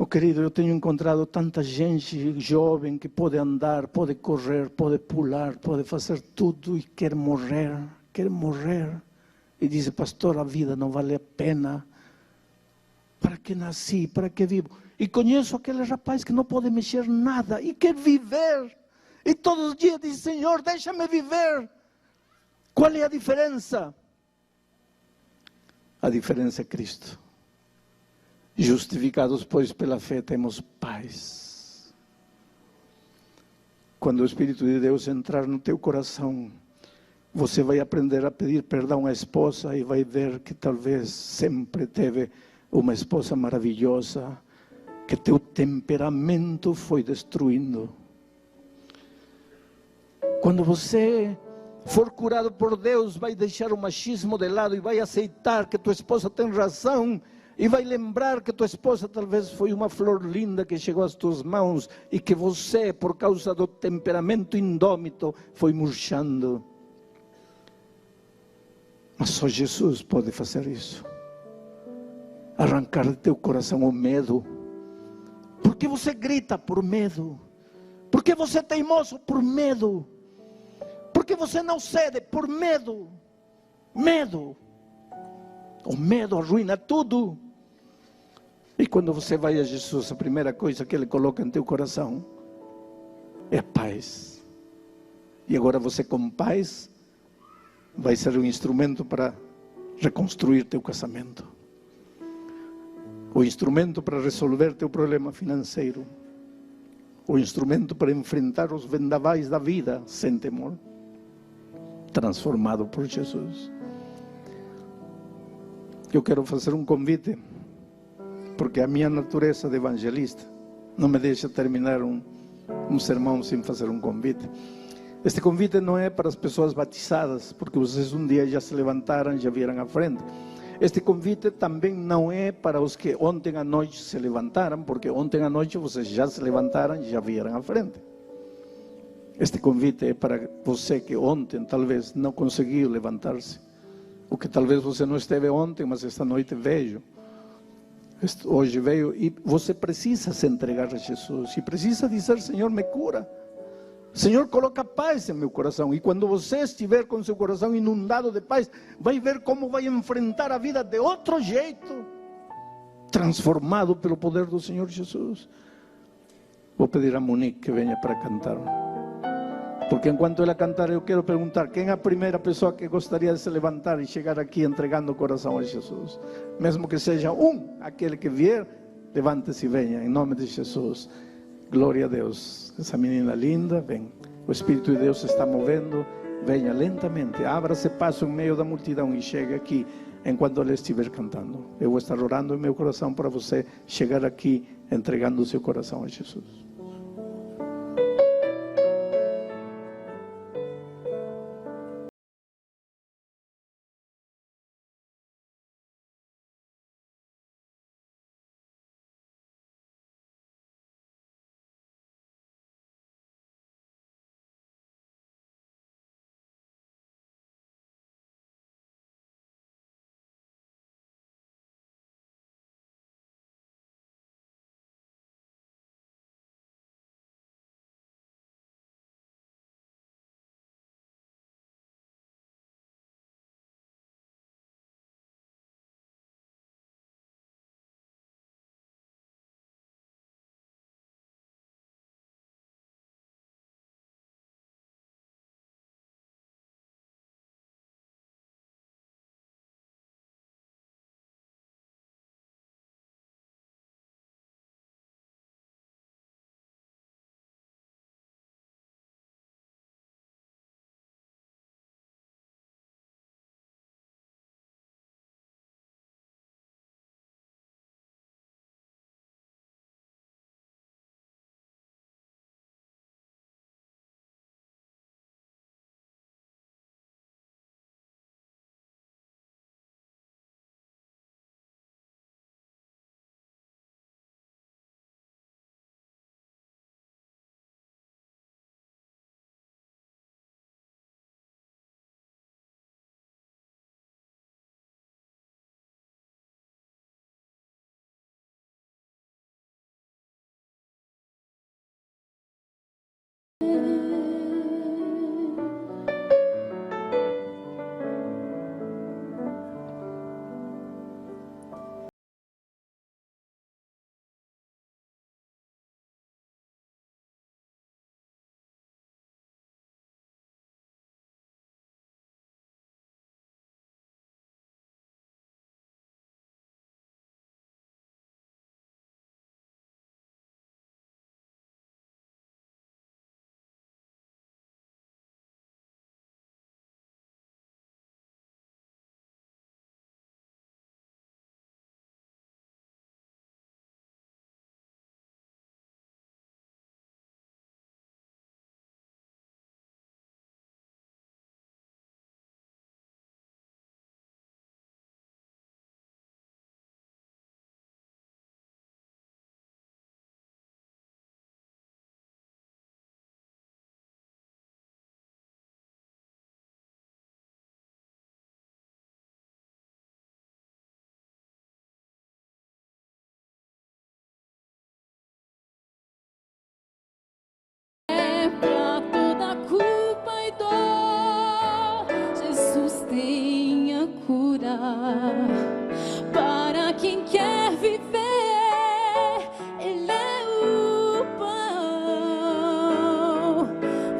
Oh, querido, eu tenho encontrado tanta gente jovem que pode andar, pode correr, pode pular, pode fazer tudo e quer morrer. E diz, pastor, a vida não vale a pena. Para que nasci, para que vivo? E conheço aquele rapaz que não pode mexer nada e quer viver. E todos os dias diz, Senhor, deixa-me viver. Qual é a diferença? A diferença é Cristo. Justificados, pois, pela fé, temos paz. Quando o Espírito de Deus entrar no teu coração, você vai aprender a pedir perdão à esposa e vai ver que talvez sempre teve uma esposa maravilhosa, que teu temperamento foi destruindo. Quando você for curado por Deus, vai deixar o machismo de lado e vai aceitar que tua esposa tem razão. E vai lembrar que tua esposa talvez foi uma flor linda que chegou às tuas mãos e que você, por causa do temperamento indômito, foi murchando. Mas só Jesus pode fazer isso. Arrancar de teu coração o medo. Por que você grita? Por medo. Por que você é teimoso? Por medo. Por que você não cede? Por medo. Medo. O medo arruina tudo. E quando você vai a Jesus, a primeira coisa que Ele coloca em teu coração é paz. E agora você com paz vai ser um instrumento para reconstruir teu casamento. O instrumento para resolver teu problema financeiro. O instrumento para enfrentar os vendavais da vida sem temor. Transformado por Jesus. Eu quero fazer um convite, porque a minha natureza de evangelista não me deixa terminar um sermão sem fazer um convite. Este convite não é para as pessoas batizadas, porque vocês um dia já se levantaram, já vieram à frente. Este convite também não é para os que ontem à noite se levantaram, porque ontem à noite vocês já se levantaram e já vieram à frente. Este convite é para você que ontem talvez não conseguiu levantar-se. O que talvez você não esteve ontem, mas esta noite veio. Hoje veio e você precisa se entregar a Jesus. E precisa dizer, Senhor, me cura. Senhor, coloca paz em meu coração. E quando você estiver com seu coração inundado de paz, vai ver como vai enfrentar a vida de outro jeito, transformado pelo poder do Senhor Jesus. Vou pedir a Monique que venha para cantar. Porque enquanto ela cantar, eu quero perguntar: quem é a primeira pessoa que gostaria de se levantar e chegar aqui entregando o coração a Jesus? Mesmo que seja aquele que vier, levante-se e venha, em nome de Jesus. Glória a Deus. Essa menina linda, vem. O Espírito de Deus se está movendo. Venha lentamente, abra-se passo em meio da multidão e chegue aqui enquanto ela estiver cantando. Eu vou estar orando em meu coração para você chegar aqui entregando o seu coração a Jesus. Para quem quer viver, Ele é o pão.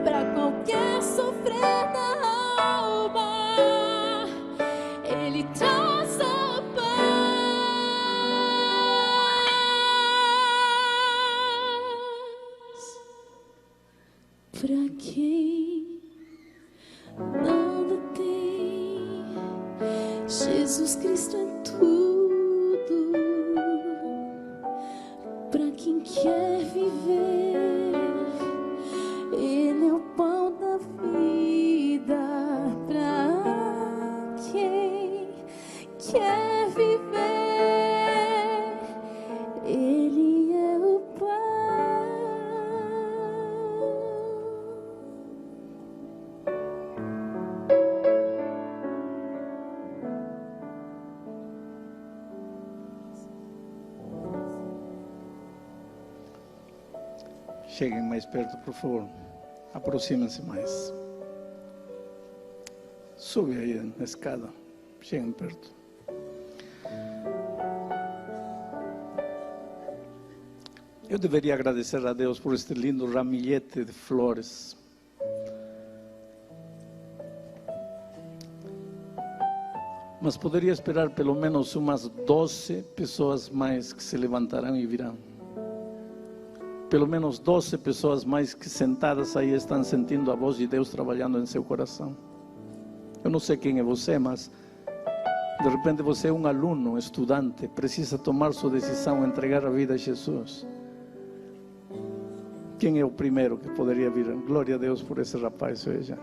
Para qualquer sofrer da alma, Ele traz a paz. Para quem nada tem, Jesus Cristo é tudo. Para quem quer viver, Ele é o pão da vida. Para quem quer viver, Ele é o pão. Cheguem mais perto, por favor. Aproxímense mais. Sube aí na escada. Cheguem perto. Eu deveria agradecer a Deus por este lindo ramilhete de flores. Mas poderia esperar pelo menos umas 12 pessoas mais que se levantarão e virão. Pelo menos 12 pessoas mais que sentadas aí estão sentindo a voz de Deus trabalhando em seu coração. Eu não sei quem é você, mas de repente você é um aluno, estudante, precisa tomar sua decisão, entregar a vida a Jesus. Quem é o primeiro que poderia vir? Glória a Deus por esse rapaz, veja.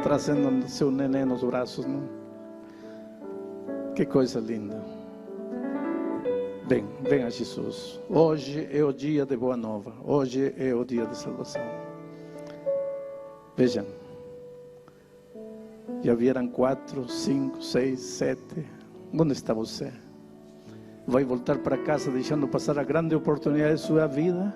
Trazendo seu neném nos braços, não? Que coisa linda. Venha Jesus. Hoje é o dia de boa nova. Hoje é o dia de salvação. Vejam. Já vieram 4, 5, 6, 7. Onde está você? Vai voltar para casa deixando passar a grande oportunidade de sua vida?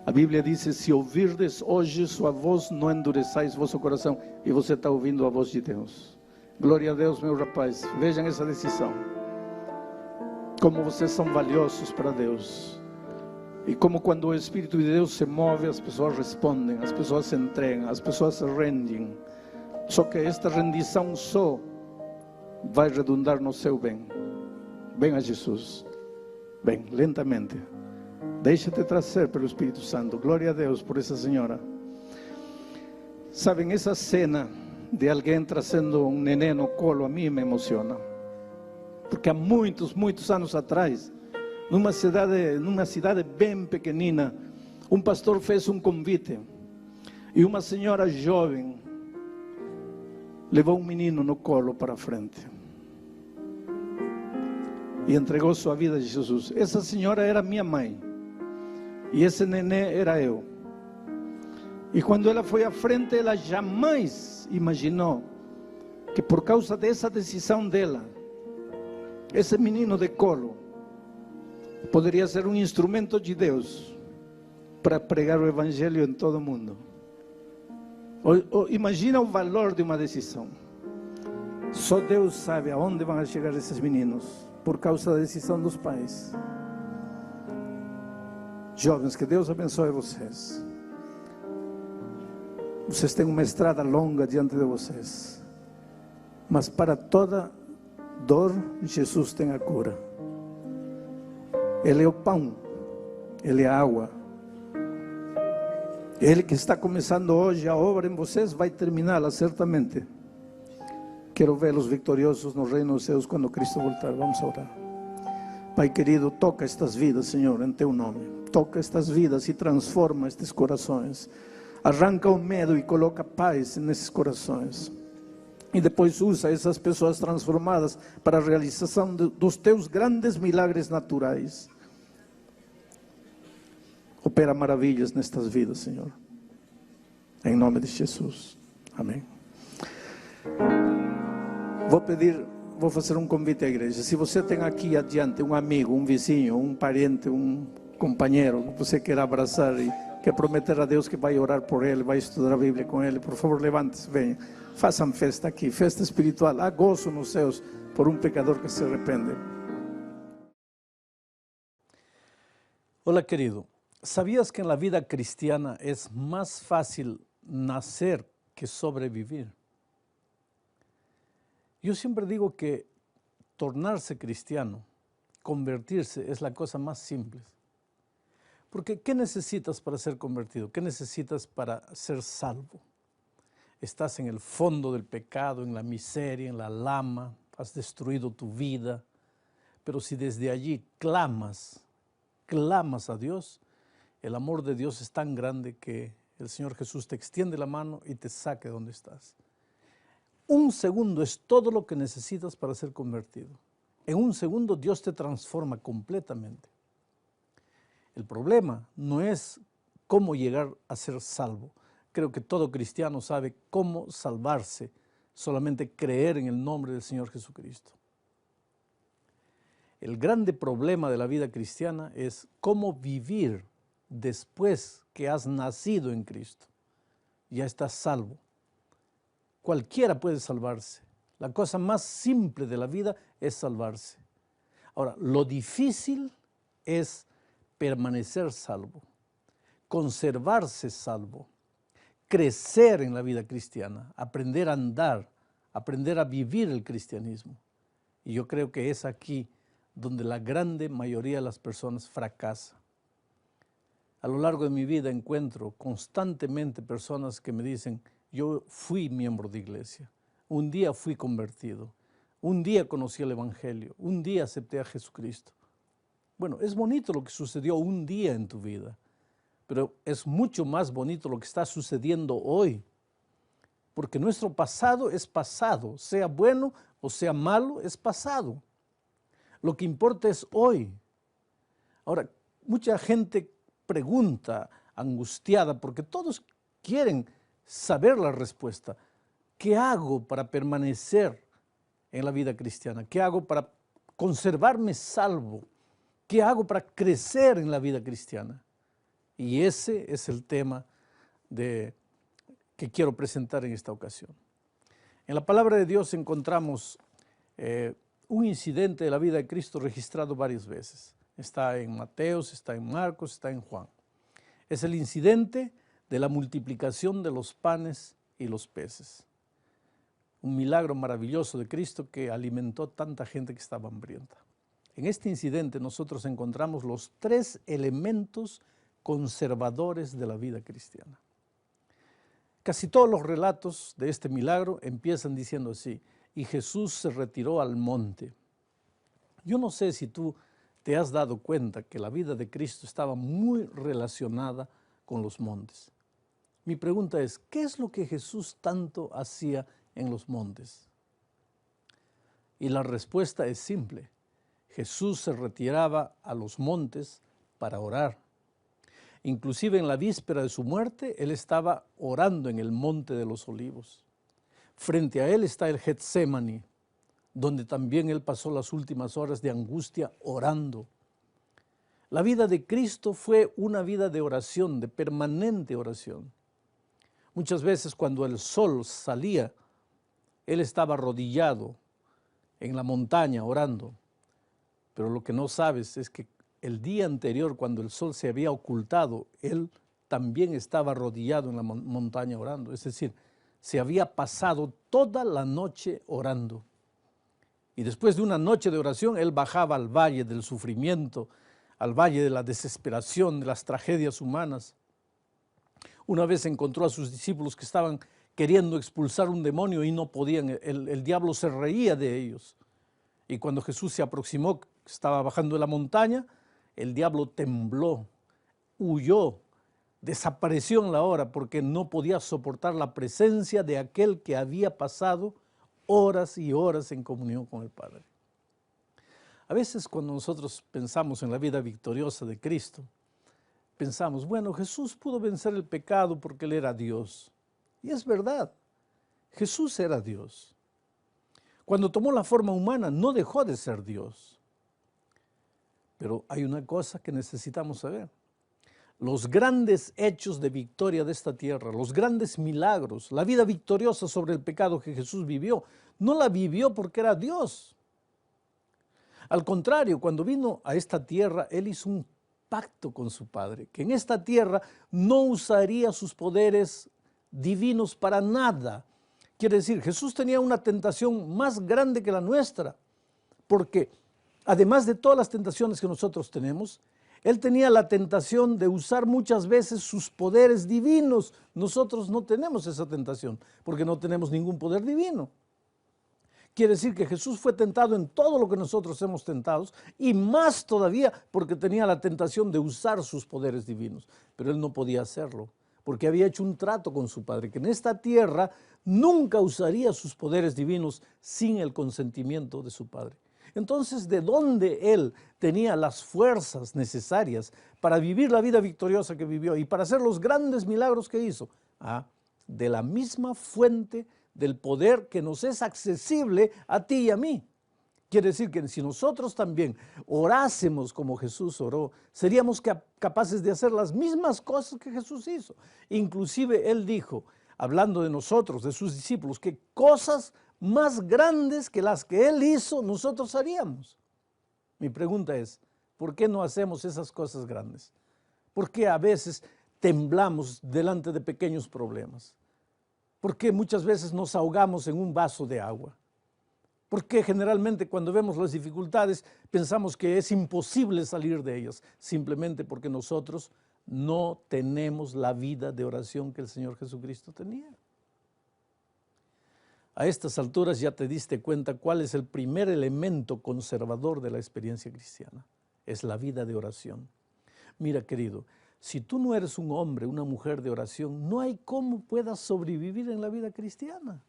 A Bíblia diz: se ouvirdes hoje sua voz, não endureçais vosso coração. E você está ouvindo a voz de Deus. Glória a Deus, meu rapaz. Vejam essa decisão. Como vocês são valiosos para Deus. E como quando o Espírito de Deus se move, as pessoas respondem, as pessoas se entregam, as pessoas se rendem. Só que esta rendição só vai redundar no seu bem. Venha Jesus. Bem, lentamente. Deixa-te trazer pelo Espírito Santo. Glória a Deus por essa senhora. Sabem, essa cena de alguém trazendo um neném no colo, a mim me emociona. Porque há muitos, muitos anos atrás, numa cidade bem pequenina, um pastor fez um convite. E uma senhora jovem levou um menino no colo para frente. E entregou sua vida a Jesus. Essa senhora era minha mãe. E esse neném era eu. E quando ela foi à frente, ela jamais imaginou que por causa dessa decisão dela, esse menino de colo poderia ser um instrumento de Deus para pregar o Evangelho em todo o mundo. Imagina o valor de uma decisão. Só Deus sabe aonde vão chegar esses meninos por causa da decisão dos pais. Jovens, que Deus abençoe vocês. Vocês têm uma estrada longa diante de vocês. Mas para toda dor, Jesus tem a cura. Ele é o pão. Ele é a água. Ele que está começando hoje a obra em vocês, vai terminá-la certamente. Quero vê-los vitoriosos no reino dos céus quando Cristo voltar. Vamos orar. Pai querido, toca estas vidas, Senhor, em Teu nome. Toca estas vidas e transforma estes corações. Arranca o medo e coloca paz nesses corações. E depois usa essas pessoas transformadas para a realização dos Teus grandes milagres naturais. Opera maravilhas nestas vidas, Senhor. Em nome de Jesus. Amém. Vou fazer um convite à igreja. Se você tem aqui adiante um amigo, um vizinho, um parente, um companheiro que você quer abraçar e quer prometer a Deus que vai orar por ele, vai estudar a Bíblia com ele, por favor, levante-se, venha. Façam festa aqui, festa espiritual. Há gozo nos céus por um pecador que se arrepende. Olá, querido. ¿Sabías que en la vida cristiana es más fácil nacer que sobrevivir? Yo siempre digo que tornarse cristiano, convertirse, es la cosa más simple. Porque ¿qué necesitas para ser convertido? ¿Qué necesitas para ser salvo? Estás en el fondo del pecado, en la miseria, en la lama, has destruido tu vida. Pero si desde allí clamas a Dios, el amor de Dios es tan grande que el Señor Jesús te extiende la mano y te saque de donde estás. Un segundo es todo lo que necesitas para ser convertido. En un segundo Dios te transforma completamente. El problema no es cómo llegar a ser salvo. Creo que todo cristiano sabe cómo salvarse, solamente creer en el nombre del Señor Jesucristo. El grande problema de la vida cristiana es cómo vivir después que has nacido en Cristo, ya estás salvo. Cualquiera puede salvarse. La cosa más simple de la vida es salvarse. Ahora, lo difícil es permanecer salvo, conservarse salvo, crecer en la vida cristiana, aprender a andar, aprender a vivir el cristianismo. Y yo creo que es aquí donde la grande mayoría de las personas fracasa. A lo largo de mi vida encuentro constantemente personas que me dicen, yo fui miembro de iglesia, un día fui convertido, un día conocí el Evangelio, un día acepté a Jesucristo. Bueno, es bonito lo que sucedió un día en tu vida, pero es mucho más bonito lo que está sucediendo hoy, porque nuestro pasado es pasado, sea bueno o sea malo, es pasado. Lo que importa es hoy. Ahora, mucha gente pregunta angustiada, porque todos quieren saber la respuesta. ¿Qué hago para permanecer en la vida cristiana? ¿Qué hago para conservarme salvo? ¿Qué hago para crecer en la vida cristiana? Y ese es el tema que quiero presentar en esta ocasión. En la palabra de Dios encontramos un incidente de la vida de Cristo registrado varias veces. Está en Mateos, está en Marcos, está en Juan. Es el incidente de la multiplicación de los panes y los peces. Un milagro maravilloso de Cristo que alimentó tanta gente que estaba hambrienta. En este incidente nosotros encontramos los 3 elementos conservadores de la vida cristiana. Casi todos los relatos de este milagro empiezan diciendo así, y Jesús se retiró al monte. Yo no sé si tú te has dado cuenta que la vida de Cristo estaba muy relacionada con los montes. Mi pregunta es, ¿qué es lo que Jesús tanto hacía en los montes? Y la respuesta es simple. Jesús se retiraba a los montes para orar. Inclusive en la víspera de su muerte, Él estaba orando en el Monte de los Olivos. Frente a Él está el Getsemaní, donde también Él pasó las últimas horas de angustia orando. La vida de Cristo fue una vida de oración, de permanente oración. Muchas veces cuando el sol salía, Él estaba arrodillado en la montaña orando. Pero lo que no sabes es que el día anterior, cuando el sol se había ocultado, Él también estaba arrodillado en la montaña orando. Es decir, se había pasado toda la noche orando. Y después de una noche de oración, Él bajaba al valle del sufrimiento, al valle de la desesperación, de las tragedias humanas. Una vez encontró a sus discípulos que estaban queriendo expulsar un demonio y no podían, el diablo se reía de ellos. Y cuando Jesús se aproximó, estaba bajando de la montaña, el diablo tembló, huyó, desapareció en la hora porque no podía soportar la presencia de aquel que había pasado horas y horas en comunión con el Padre. A veces cuando nosotros pensamos en la vida victoriosa de Cristo, pensamos, bueno, Jesús pudo vencer el pecado porque Él era Dios. Y es verdad, Jesús era Dios. Cuando tomó la forma humana, no dejó de ser Dios. Pero hay una cosa que necesitamos saber. Los grandes hechos de victoria de esta tierra, los grandes milagros, la vida victoriosa sobre el pecado que Jesús vivió, no la vivió porque era Dios. Al contrario, cuando vino a esta tierra, Él hizo un pacto con su Padre, que en esta tierra no usaría sus poderes divinos para nada. Quiere decir, Jesús tenía una tentación más grande que la nuestra, porque además de todas las tentaciones que nosotros tenemos, Él tenía la tentación de usar muchas veces sus poderes divinos. Nosotros no tenemos esa tentación, porque no tenemos ningún poder divino. Quiere decir que Jesús fue tentado en todo lo que nosotros hemos tentado, y más todavía porque tenía la tentación de usar sus poderes divinos. Pero Él no podía hacerlo, porque había hecho un trato con su Padre, que en esta tierra nunca usaría sus poderes divinos sin el consentimiento de su Padre. Entonces, ¿de dónde Él tenía las fuerzas necesarias para vivir la vida victoriosa que vivió y para hacer los grandes milagros que hizo? De la misma fuente del poder que nos es accesible a ti y a mí. Quiere decir que si nosotros también orásemos como Jesús oró, seríamos capaces de hacer las mismas cosas que Jesús hizo. Inclusive Él dijo, hablando de nosotros, de sus discípulos, que cosas más grandes que las que Él hizo, nosotros haríamos. Mi pregunta es, ¿por qué no hacemos esas cosas grandes? ¿Por qué a veces temblamos delante de pequeños problemas? ¿Por qué muchas veces nos ahogamos en un vaso de agua? ¿Por qué generalmente cuando vemos las dificultades pensamos que es imposible salir de ellas? Simplemente porque nosotros no tenemos la vida de oración que el Señor Jesucristo tenía. A estas alturas ya te diste cuenta cuál es el primer elemento conservador de la experiencia cristiana. Es la vida de oración. Mira, querido, si tú no eres un hombre, una mujer de oración, no hay cómo puedas sobrevivir en la vida cristiana.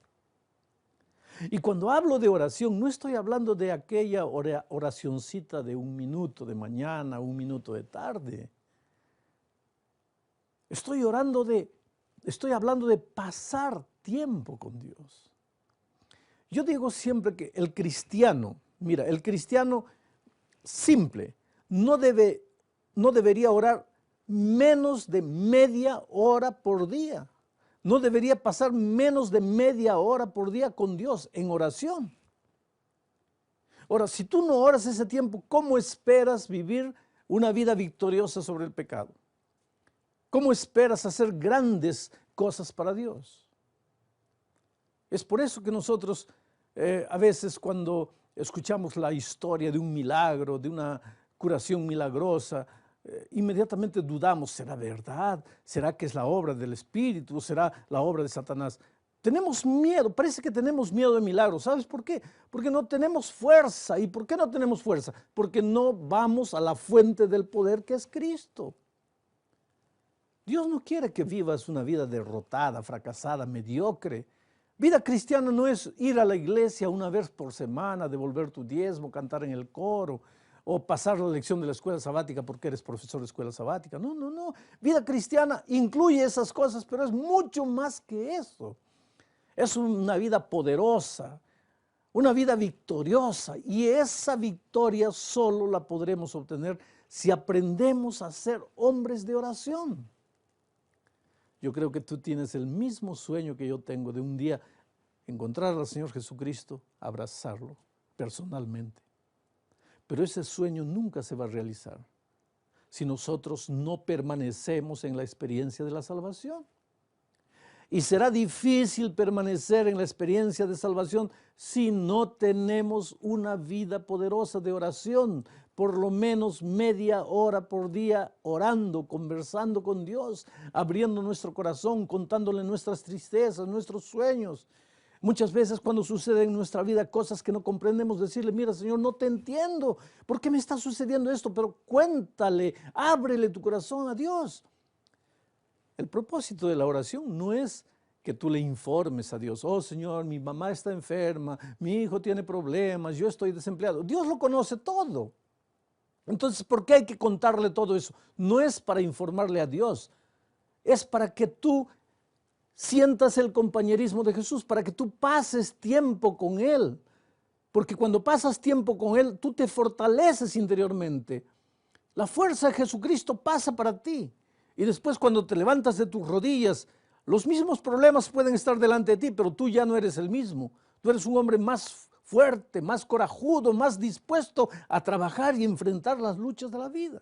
Y cuando hablo de oración, no estoy hablando de aquella oracioncita de 1 minuto de mañana, 1 minuto de tarde. Estoy hablando de pasar tiempo con Dios. Yo digo siempre que el cristiano, mira, el cristiano simple no debería orar menos de media hora por día. No debería pasar menos de media hora por día con Dios en oración. Ahora, si tú no oras ese tiempo, ¿cómo esperas vivir una vida victoriosa sobre el pecado? ¿Cómo esperas hacer grandes cosas para Dios? Es por eso que nosotros a veces cuando escuchamos la historia de un milagro, de una curación milagrosa, inmediatamente dudamos, ¿será verdad? ¿Será que es la obra del Espíritu? ¿Será la obra de Satanás? Tenemos miedo, parece que tenemos miedo de milagros. ¿Sabes por qué? Porque no tenemos fuerza. ¿Y por qué no tenemos fuerza? Porque no vamos a la fuente del poder que es Cristo. Dios no quiere que vivas una vida derrotada, fracasada, mediocre. Vida cristiana no es ir a la iglesia una vez por semana, devolver tu diezmo, cantar en el coro, o pasar la lección de la escuela sabática porque eres profesor de escuela sabática. No, no, no. Vida cristiana incluye esas cosas, pero es mucho más que eso. Es una vida poderosa, una vida victoriosa, y esa victoria solo la podremos obtener si aprendemos a ser hombres de oración. Yo creo que tú tienes el mismo sueño que yo tengo de un día encontrar al Señor Jesucristo, abrazarlo personalmente. Pero ese sueño nunca se va a realizar si nosotros no permanecemos en la experiencia de la salvación. Y será difícil permanecer en la experiencia de salvación si no tenemos una vida poderosa de oración, por lo menos media hora por día orando, conversando con Dios, abriendo nuestro corazón, contándole nuestras tristezas, nuestros sueños. Muchas veces cuando suceden en nuestra vida cosas que no comprendemos, decirle, mira Señor, no te entiendo, ¿por qué me está sucediendo esto? Pero cuéntale, ábrele tu corazón a Dios. El propósito de la oración no es que tú le informes a Dios, oh Señor, mi mamá está enferma, mi hijo tiene problemas, yo estoy desempleado. Dios lo conoce todo. Entonces, ¿por qué hay que contarle todo eso? No es para informarle a Dios, es para que tú sientas el compañerismo de Jesús, para que tú pases tiempo con Él. Porque cuando pasas tiempo con Él, tú te fortaleces interiormente. La fuerza de Jesucristo pasa para ti. Y después cuando te levantas de tus rodillas, los mismos problemas pueden estar delante de ti, pero tú ya no eres el mismo. Tú eres un hombre más fuerte, más corajudo, más dispuesto a trabajar y enfrentar las luchas de la vida.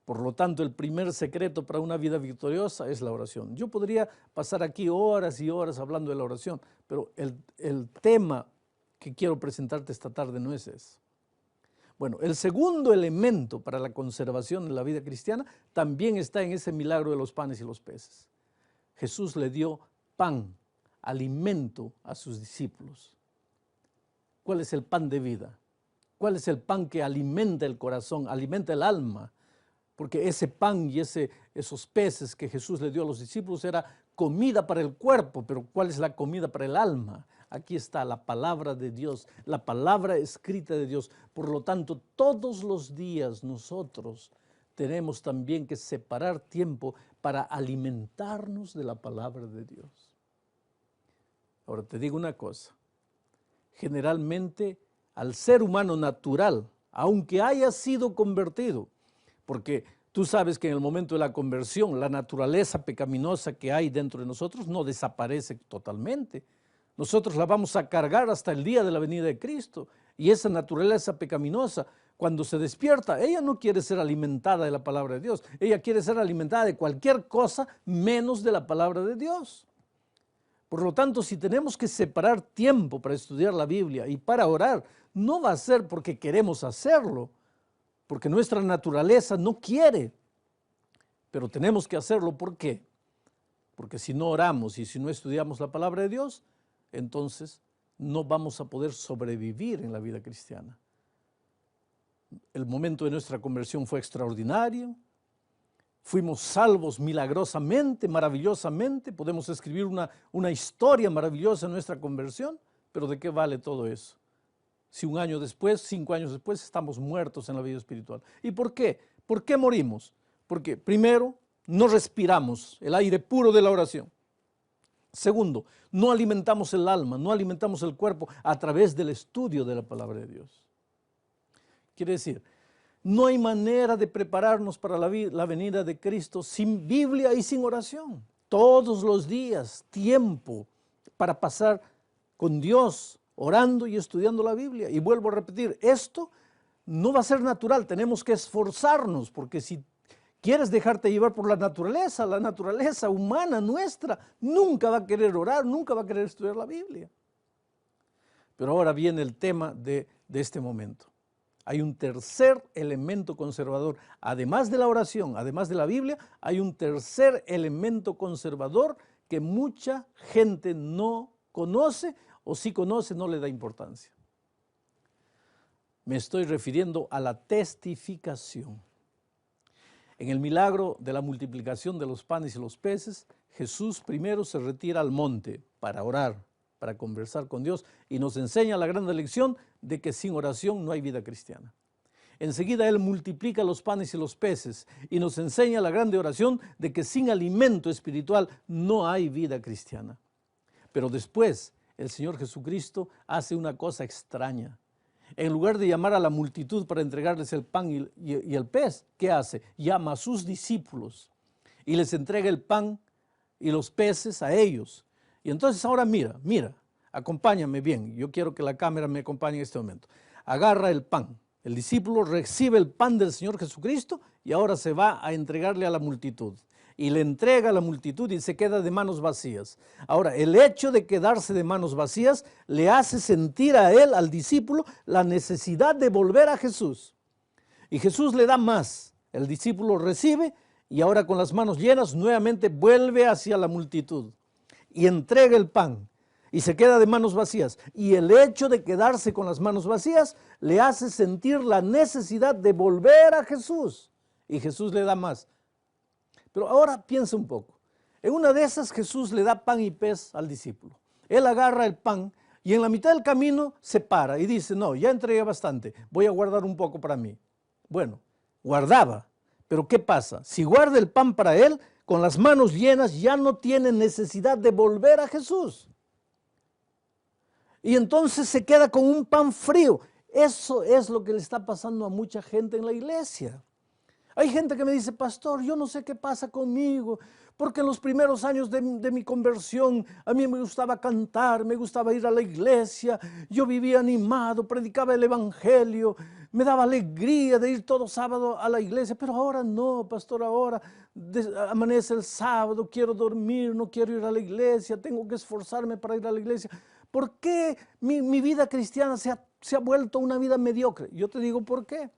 Por lo tanto, el primer secreto para una vida victoriosa es la oración. Yo podría pasar aquí horas y horas hablando de la oración, pero el tema que quiero presentarte esta tarde no es ese. Bueno, el segundo elemento para la conservación de la vida cristiana también está en ese milagro de los panes y los peces. Jesús le dio pan, alimento a sus discípulos. ¿Cuál es el pan de vida? ¿Cuál es el pan que alimenta el corazón, alimenta el alma? Porque ese pan y esos peces que Jesús le dio a los discípulos era comida para el cuerpo, pero ¿cuál es la comida para el alma? Aquí está la palabra de Dios, la palabra escrita de Dios. Por lo tanto, todos los días nosotros tenemos también que separar tiempo para alimentarnos de la palabra de Dios. Ahora te digo una cosa, generalmente al ser humano natural, aunque haya sido convertido, porque tú sabes que en el momento de la conversión, la naturaleza pecaminosa que hay dentro de nosotros no desaparece totalmente. Nosotros la vamos a cargar hasta el día de la venida de Cristo. Y esa naturaleza pecaminosa, cuando se despierta, ella no quiere ser alimentada de la palabra de Dios. Ella quiere ser alimentada de cualquier cosa menos de la palabra de Dios. Por lo tanto, si tenemos que separar tiempo para estudiar la Biblia y para orar, no va a ser porque queremos hacerlo, porque nuestra naturaleza no quiere, pero tenemos que hacerlo. ¿Por qué? Porque si no oramos y si no estudiamos la palabra de Dios, entonces no vamos a poder sobrevivir en la vida cristiana. El momento de nuestra conversión fue extraordinario, fuimos salvos milagrosamente, maravillosamente, podemos escribir una historia maravillosa en nuestra conversión, pero ¿de qué vale todo eso? Si un año después, 5 años después, estamos muertos en la vida espiritual. ¿Y por qué? ¿Por qué morimos? Porque primero, no respiramos el aire puro de la oración. Segundo, no alimentamos el alma, no alimentamos el cuerpo a través del estudio de la palabra de Dios. Quiere decir, no hay manera de prepararnos para la venida de Cristo sin Biblia y sin oración. Todos los días, tiempo para pasar con Dios, orando y estudiando la Biblia. Y vuelvo a repetir, esto no va a ser natural, tenemos que esforzarnos, porque si quieres dejarte llevar por la naturaleza humana nuestra, nunca va a querer orar, nunca va a querer estudiar la Biblia. Pero ahora viene el tema de este momento. Hay un tercer elemento conservador. Además de la oración, además de la Biblia, hay un tercer elemento conservador que mucha gente no conoce, o si conoce no le da importancia. Me estoy refiriendo a la testificación. En el milagro de la multiplicación de los panes y los peces, Jesús primero se retira al monte para orar, para conversar con Dios, y nos enseña la gran lección de que sin oración no hay vida cristiana. Enseguida Él multiplica los panes y los peces y nos enseña la grande oración de que sin alimento espiritual no hay vida cristiana. Pero después el Señor Jesucristo hace una cosa extraña. En lugar de llamar a la multitud para entregarles el pan y el pez, ¿qué hace? Llama a sus discípulos y les entrega el pan y los peces a ellos. Y entonces ahora mira, acompáñame bien, yo quiero que la cámara me acompañe en este momento. Agarra el pan, el discípulo recibe el pan del Señor Jesucristo y ahora se va a entregarle a la multitud. Y le entrega a la multitud y se queda de manos vacías. Ahora, el hecho de quedarse de manos vacías le hace sentir a él, al discípulo, la necesidad de volver a Jesús. Y Jesús le da más. El discípulo recibe y ahora con las manos llenas nuevamente vuelve hacia la multitud y entrega el pan y se queda de manos vacías. Y el hecho de quedarse con las manos vacías le hace sentir la necesidad de volver a Jesús. Y Jesús le da más. Pero ahora piensa un poco. En una de esas Jesús le da pan y pez al discípulo. Él agarra el pan y en la mitad del camino se para y dice, no, ya entregué bastante, voy a guardar un poco para mí. Bueno, guardaba, pero ¿qué pasa? Si guarda el pan para él, con las manos llenas ya no tiene necesidad de volver a Jesús. Y entonces se queda con un pan frío. Eso es lo que le está pasando a mucha gente en la iglesia. Hay gente que me dice, pastor, yo no sé qué pasa conmigo, porque en los primeros años de mi conversión a mí me gustaba cantar, me gustaba ir a la iglesia, yo vivía animado, predicaba el evangelio, me daba alegría de ir todo sábado a la iglesia, pero ahora no, pastor, ahora amanece el sábado, quiero dormir, no quiero ir a la iglesia, tengo que esforzarme para ir a la iglesia. ¿Por qué mi vida cristiana se ha vuelto una vida mediocre? Yo te digo por qué.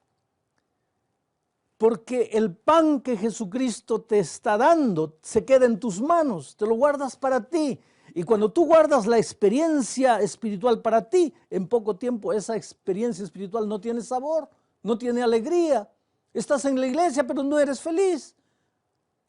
Porque el pan que Jesucristo te está dando se queda en tus manos, te lo guardas para ti. Y cuando tú guardas la experiencia espiritual para ti, en poco tiempo esa experiencia espiritual no tiene sabor, no tiene alegría. Estás en la iglesia pero no eres feliz.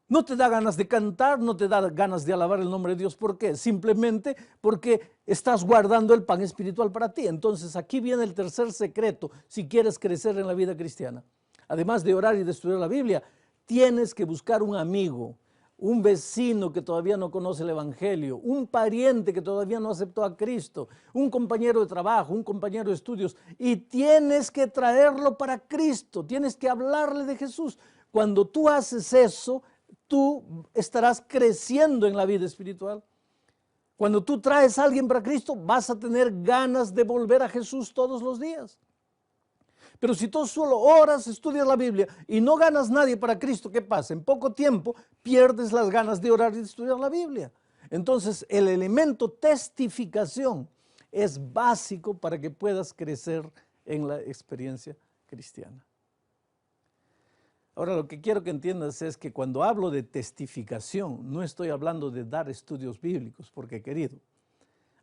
No te da ganas de cantar, no te da ganas de alabar el nombre de Dios. ¿Por qué? Simplemente porque estás guardando el pan espiritual para ti. Entonces aquí viene el tercer secreto si quieres crecer en la vida cristiana. Además de orar y de estudiar la Biblia, tienes que buscar un amigo un vecino que todavía no conoce el Evangelio, un pariente que todavía no aceptó a Cristo, un compañero de trabajo, un compañero de estudios, y tienes que traerlo para Cristo, tienes que hablarle de Jesús. Cuando tú haces eso, tú estarás creciendo en la vida espiritual. Cuando tú traes a alguien para Cristo, vas a tener ganas de volver a Jesús todos los días. Pero si tú solo oras, estudias la Biblia y no ganas nadie para Cristo, ¿qué pasa? En poco tiempo pierdes las ganas de orar y de estudiar la Biblia. Entonces, el elemento testificación es básico para que puedas crecer en la experiencia cristiana. Ahora, lo que quiero que entiendas es que cuando hablo de testificación, no estoy hablando de dar estudios bíblicos, porque querido,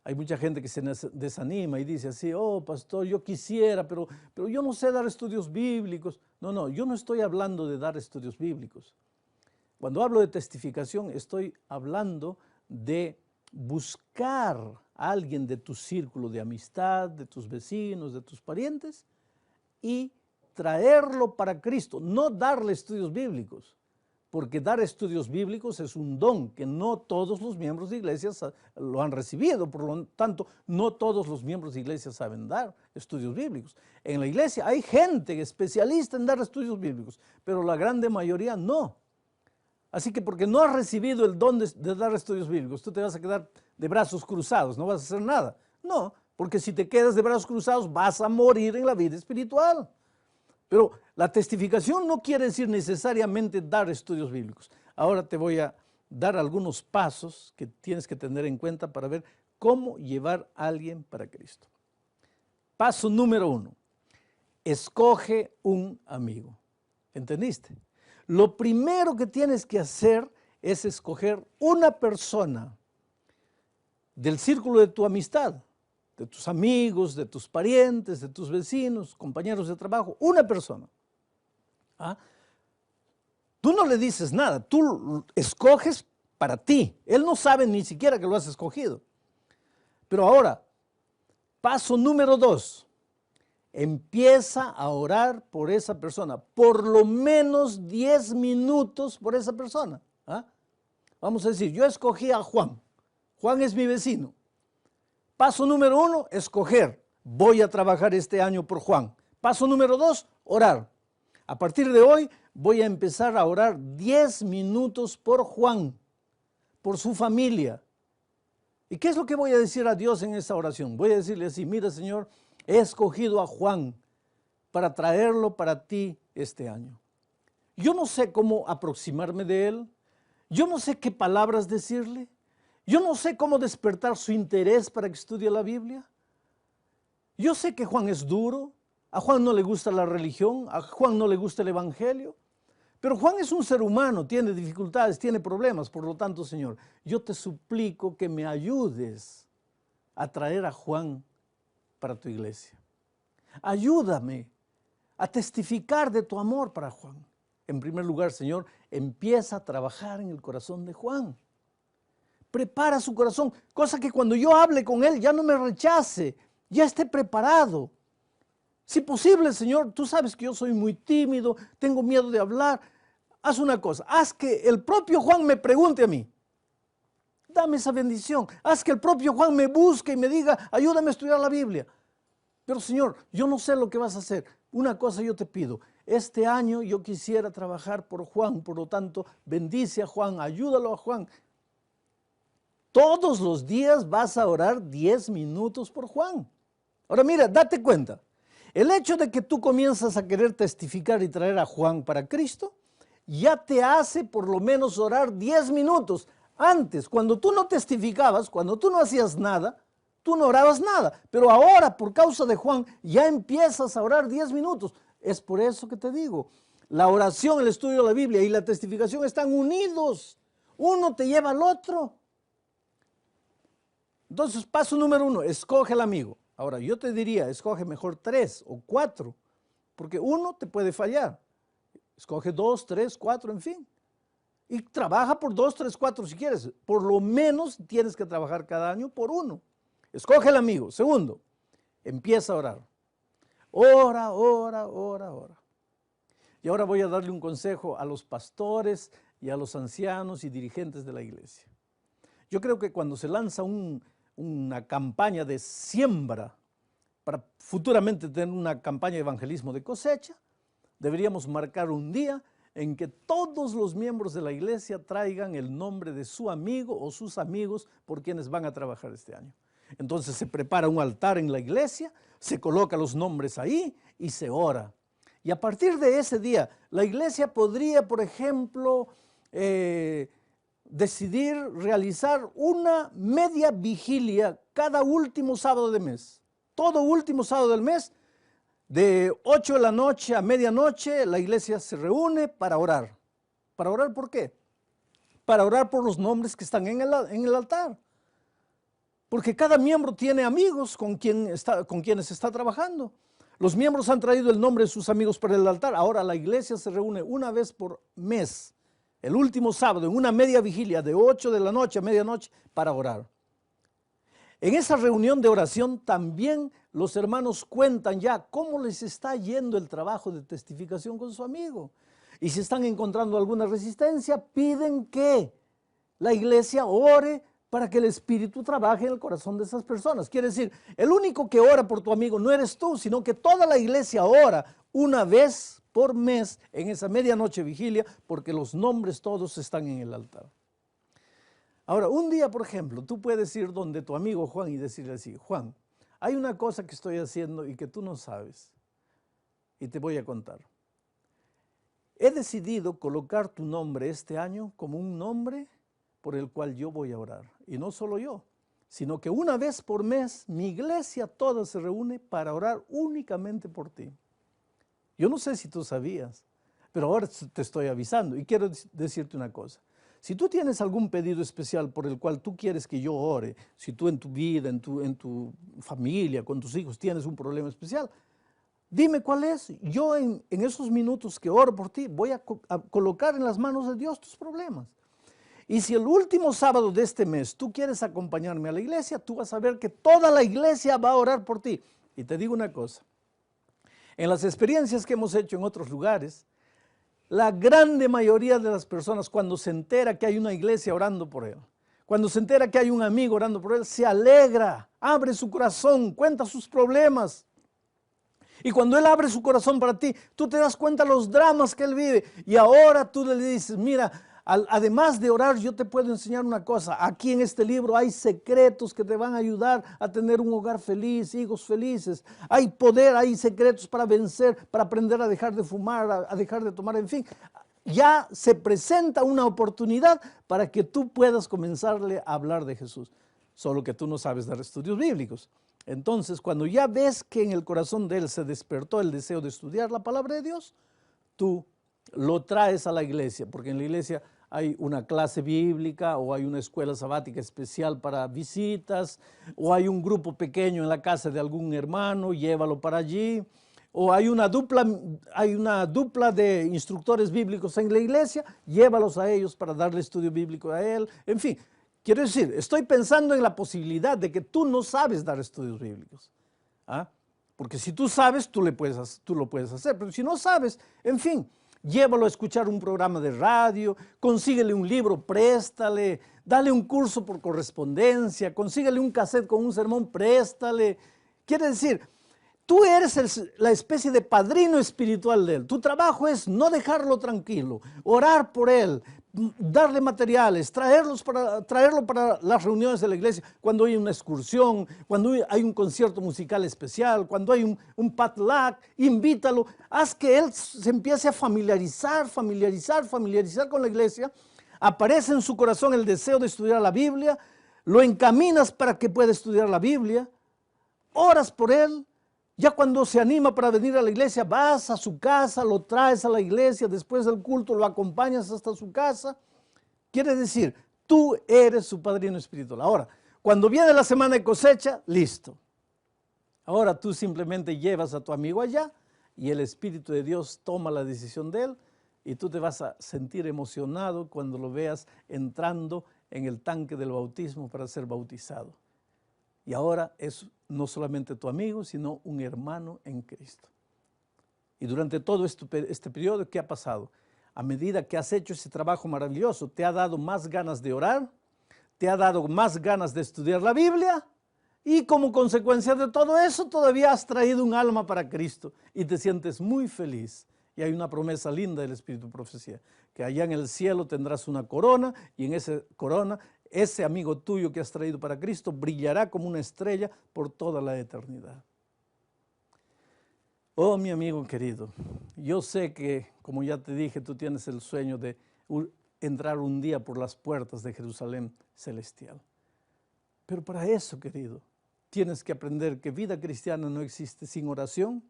hay mucha gente que se desanima y dice así, oh, pastor, yo quisiera, pero yo no sé dar estudios bíblicos. No, yo no estoy hablando de dar estudios bíblicos. Cuando hablo de testificación, estoy hablando de buscar a alguien de tu círculo de amistad, de tus vecinos, de tus parientes, y traerlo para Cristo, no darle estudios bíblicos. Porque dar estudios bíblicos es un don que no todos los miembros de iglesias lo han recibido, por lo tanto, no todos los miembros de iglesias saben dar estudios bíblicos. En la iglesia hay gente especialista en dar estudios bíblicos, pero la grande mayoría no. Así que porque no has recibido el don de dar estudios bíblicos, tú te vas a quedar de brazos cruzados, no vas a hacer nada. No, porque si te quedas de brazos cruzados vas a morir en la vida espiritual. Pero la testificación no quiere decir necesariamente dar estudios bíblicos. Ahora te voy a dar algunos pasos que tienes que tener en cuenta para ver cómo llevar a alguien para Cristo. Paso número 1, escoge un amigo. ¿Entendiste? Lo primero que tienes que hacer es escoger una persona del círculo de tu amistad, de tus amigos, de tus parientes, de tus vecinos, compañeros de trabajo, una persona. ¿Ah? Tú no le dices nada, tú escoges para ti. Él no sabe ni siquiera que lo has escogido. Pero ahora, paso número 2, empieza a orar por esa persona, por lo menos 10 minutos por esa persona. ¿Ah? Vamos a decir, yo escogí a Juan, Juan es mi vecino. Paso número 1, escoger. Voy a trabajar este año por Juan. Paso número 2, orar. A partir de hoy voy a empezar a orar 10 minutos por Juan, por su familia. ¿Y qué es lo que voy a decir a Dios en esa oración? Voy a decirle así, mira Señor, he escogido a Juan para traerlo para ti este año. Yo no sé cómo aproximarme de él, yo no sé qué palabras decirle, yo no sé cómo despertar su interés para que estudie la Biblia. Yo sé que Juan es duro, a Juan no le gusta la religión, a Juan no le gusta el Evangelio, pero Juan es un ser humano, tiene dificultades, tiene problemas. Por lo tanto, Señor, yo te suplico que me ayudes a traer a Juan para tu iglesia. Ayúdame a testificar de tu amor para Juan. En primer lugar, Señor, empieza a trabajar en el corazón de Juan. Prepara su corazón, cosa que cuando yo hable con él ya no me rechace, ya esté preparado. Si posible, Señor, tú sabes que yo soy muy tímido, tengo miedo de hablar. Haz una cosa, haz que el propio Juan me pregunte a mí. Dame esa bendición. Haz que el propio Juan me busque y me diga, ayúdame a estudiar la Biblia. Pero Señor, yo no sé lo que vas a hacer. Una cosa yo te pido, este año yo quisiera trabajar por Juan, por lo tanto, bendice a Juan, ayúdalo a Juan. Todos los días vas a orar 10 minutos por Juan. Ahora mira, date cuenta, el hecho de que tú comienzas a querer testificar y traer a Juan para Cristo, ya te hace por lo menos orar 10 minutos. Antes, cuando tú no testificabas, cuando tú no hacías nada, tú no orabas nada. Pero ahora, por causa de Juan, ya empiezas a orar 10 minutos. Es por eso que te digo, la oración, el estudio de la Biblia y la testificación están unidos. Uno te lleva al otro. Entonces, paso número 1, escoge al amigo. Ahora, yo te diría, escoge mejor 3 o 4, porque uno te puede fallar. Escoge 2, 3, 4, en fin. Y trabaja por 2, 3, 4 si quieres. Por lo menos tienes que trabajar cada año por uno. Escoge al amigo. Segundo, empieza a orar. Ora, ora, ora, ora. Y ahora voy a darle un consejo a los pastores y a los ancianos y dirigentes de la iglesia. Yo creo que cuando se lanza una campaña de siembra para futuramente tener una campaña de evangelismo de cosecha, deberíamos marcar un día en que todos los miembros de la iglesia traigan el nombre de su amigo o sus amigos por quienes van a trabajar este año. Entonces se prepara un altar en la iglesia, se coloca los nombres ahí y se ora. Y a partir de ese día, la iglesia podría, por ejemplo, decidir realizar una media vigilia cada último sábado de mes. Todo último sábado del mes, de 8 de la noche a medianoche, la iglesia se reúne para orar. ¿Para orar por qué? Para orar por los nombres que están en el altar. Porque cada miembro tiene amigos con quienes está trabajando. Los miembros han traído el nombre de sus amigos para el altar. Ahora la iglesia se reúne una vez por mes, el último sábado, en una media vigilia de 8 de la noche a medianoche para orar. En esa reunión de oración también los hermanos cuentan ya cómo les está yendo el trabajo de testificación con su amigo. Y si están encontrando alguna resistencia, piden que la iglesia ore para que el Espíritu trabaje en el corazón de esas personas. Quiere decir, el único que ora por tu amigo no eres tú, sino que toda la iglesia ora una vez por mes en esa medianoche vigilia, porque los nombres todos están en el altar. Ahora, un día, por ejemplo, tú puedes ir donde tu amigo Juan y decirle así: Juan, hay una cosa que estoy haciendo y que tú no sabes, y te voy a contar. He decidido colocar tu nombre este año como un nombre por el cual yo voy a orar. Y no solo yo, sino que una vez por mes mi iglesia toda se reúne para orar únicamente por ti. Yo no sé si tú sabías, pero ahora te estoy avisando y quiero decirte una cosa. Si tú tienes algún pedido especial por el cual tú quieres que yo ore, si tú en tu vida, en tu familia, con tus hijos tienes un problema especial, dime cuál es. Yo en esos minutos que oro por ti voy a colocar en las manos de Dios tus problemas. Y si el último sábado de este mes tú quieres acompañarme a la iglesia, tú vas a ver que toda la iglesia va a orar por ti. Y te digo una cosa, en las experiencias que hemos hecho en otros lugares, la grande mayoría de las personas, cuando se entera que hay una iglesia orando por él, cuando se entera que hay un amigo orando por él, se alegra, abre su corazón, cuenta sus problemas. Y cuando él abre su corazón para ti, tú te das cuenta de los dramas que él vive. Y ahora tú le dices: mira, además de orar, yo te puedo enseñar una cosa. Aquí en este libro hay secretos que te van a ayudar a tener un hogar feliz, hijos felices. Hay poder, hay secretos para vencer, para aprender a dejar de fumar, a dejar de tomar, en fin. Ya se presenta una oportunidad para que tú puedas comenzarle a hablar de Jesús. Solo que tú no sabes dar estudios bíblicos. Entonces, cuando ya ves que en el corazón de él se despertó el deseo de estudiar la palabra de Dios, tú lo traes a la iglesia, porque en la iglesia hay una clase bíblica o hay una escuela sabática especial para visitas, o hay un grupo pequeño en la casa de algún hermano, llévalo para allí, o hay una dupla de instructores bíblicos en la iglesia, llévalos a ellos para darle estudio bíblico a él, en fin. Quiero decir, estoy pensando en la posibilidad de que tú no sabes dar estudios bíblicos. ¿Ah? Porque si tú sabes, tú lo puedes hacer, pero si no sabes, en fin, llévalo a escuchar un programa de radio, consíguele un libro, préstale, dale un curso por correspondencia, consíguele un cassette con un sermón, préstale. Quiere decir, tú eres la especie de padrino espiritual de él. Tu trabajo es no dejarlo tranquilo, orar por él, darle materiales, traerlo para las reuniones de la iglesia, cuando hay una excursión, cuando hay un concierto musical especial, cuando hay un potluck, invítalo, haz que él se empiece a familiarizar con la iglesia, aparece en su corazón el deseo de estudiar la Biblia, lo encaminas para que pueda estudiar la Biblia, oras por él. Ya cuando se anima para venir a la iglesia, vas a su casa, lo traes a la iglesia, después del culto lo acompañas hasta su casa. Quiere decir, tú eres su padrino espiritual. Ahora, cuando viene la semana de cosecha, listo. Ahora tú simplemente llevas a tu amigo allá y el Espíritu de Dios toma la decisión de él y tú te vas a sentir emocionado cuando lo veas entrando en el tanque del bautismo para ser bautizado. Y ahora es no solamente tu amigo, sino un hermano en Cristo. Y durante todo este periodo, ¿qué ha pasado? a medida que has hecho ese trabajo maravilloso, te ha dado más ganas de orar, te ha dado más ganas de estudiar la Biblia y como consecuencia de todo eso todavía has traído un alma para Cristo y te sientes muy feliz. Y hay una promesa linda del Espíritu de Profecía, que allá en el cielo tendrás una corona y en esa corona ese amigo tuyo que has traído para Cristo brillará como una estrella por toda la eternidad. Oh, mi amigo querido, yo sé que, como ya te dije, tú tienes el sueño de entrar un día por las puertas de Jerusalén celestial. Pero para eso, querido, tienes que aprender que vida cristiana no existe sin oración,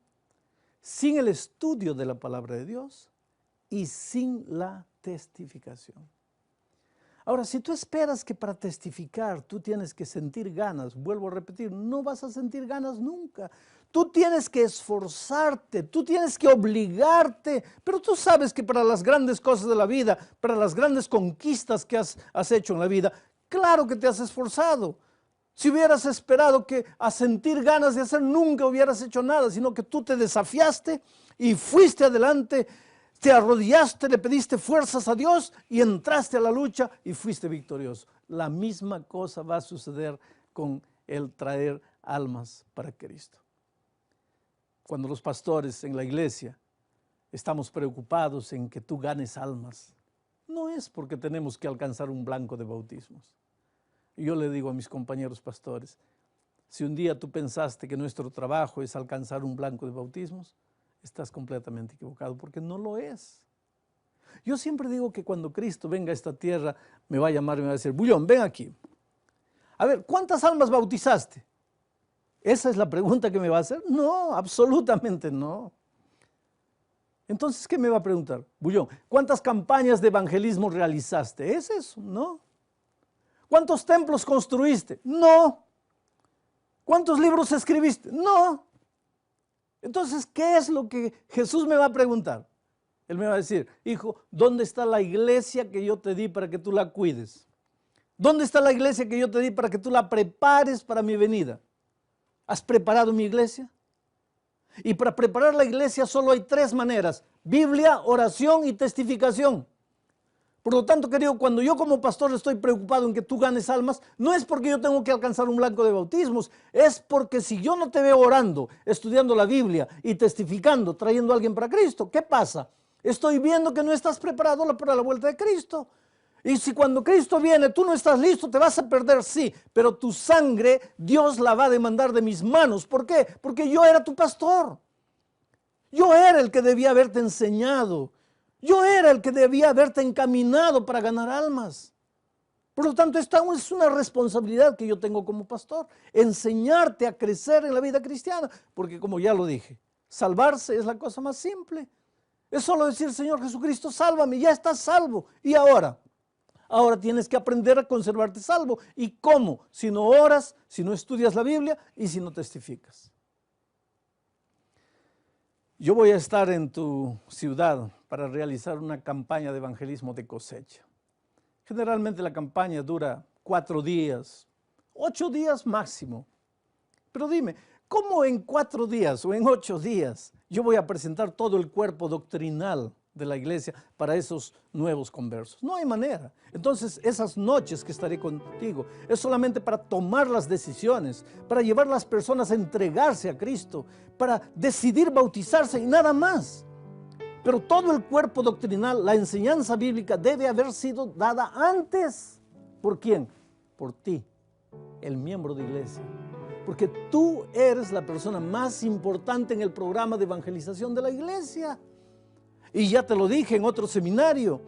sin el estudio de la palabra de Dios y sin la testificación. Ahora, si tú esperas que para testificar tú tienes que sentir ganas, vuelvo a repetir, no vas a sentir ganas nunca. Tú tienes que esforzarte, tú tienes que obligarte, pero tú sabes que para las grandes cosas de la vida, para las grandes conquistas que has hecho en la vida, claro que te has esforzado. Si hubieras esperado que a sentir ganas de hacer, nunca hubieras hecho nada, sino que tú te desafiaste y fuiste adelante, te arrodillaste, le pediste fuerzas a Dios y entraste a la lucha y fuiste victorioso. La misma cosa va a suceder con el traer almas para Cristo. Cuando los pastores en la iglesia estamos preocupados en que tú ganes almas, no es porque tenemos que alcanzar un blanco de bautismos. Y yo le digo a mis compañeros pastores, si un día tú pensaste que nuestro trabajo es alcanzar un blanco de bautismos, estás completamente equivocado, porque no lo es. Yo siempre digo que cuando Cristo venga a esta tierra, me va a llamar y me va a decir, Bullón, ven aquí. A ver, ¿cuántas almas bautizaste? ¿Esa es la pregunta que me va a hacer? No, absolutamente no. Entonces, ¿qué me va a preguntar? Bullón, ¿cuántas campañas de evangelismo realizaste? ¿Es eso? No. ¿Cuántos templos construiste? No. ¿Cuántos libros escribiste? No. Entonces, ¿qué es lo que Jesús me va a preguntar? Él me va a decir, hijo, ¿dónde está la iglesia que yo te di para que tú la cuides? ¿Dónde está la iglesia que yo te di para que tú la prepares para mi venida? ¿Has preparado mi iglesia? Y para preparar la iglesia solo hay 3 maneras, Biblia, oración y testificación. Por lo tanto, querido, cuando yo como pastor estoy preocupado en que tú ganes almas, no es porque yo tengo que alcanzar un blanco de bautismos, es porque si yo no te veo orando, estudiando la Biblia y testificando, trayendo a alguien para Cristo, ¿qué pasa? Estoy viendo que no estás preparado para la vuelta de Cristo. Y si cuando Cristo viene tú no estás listo, te vas a perder, sí, pero tu sangre Dios la va a demandar de mis manos. ¿Por qué? Porque yo era tu pastor. Yo era el que debía haberte enseñado. Yo era el que debía haberte encaminado para ganar almas. Por lo tanto, esta es una responsabilidad que yo tengo como pastor, enseñarte a crecer en la vida cristiana, porque como ya lo dije, salvarse es la cosa más simple. Es solo decir, Señor Jesucristo, sálvame, ya estás salvo. ¿Y ahora? Ahora tienes que aprender a conservarte salvo. ¿Y cómo? Si no oras, si no estudias la Biblia y si no testificas. Yo voy a estar en tu ciudad para realizar una campaña de evangelismo de cosecha. Generalmente la campaña dura 4 días, 8 días máximo. Pero dime, ¿cómo en 4 días o en 8 días yo voy a presentar todo el cuerpo doctrinal de la iglesia para esos nuevos conversos? No hay manera. Entonces, esas noches que estaré contigo es solamente para tomar las decisiones, para llevar a las personas a entregarse a Cristo, para decidir bautizarse y nada más. Pero todo el cuerpo doctrinal, la enseñanza bíblica debe haber sido dada antes. ¿Por quién? Por ti, el miembro de iglesia. Porque tú eres la persona más importante en el programa de evangelización de la iglesia. Y ya te lo dije en otro seminario,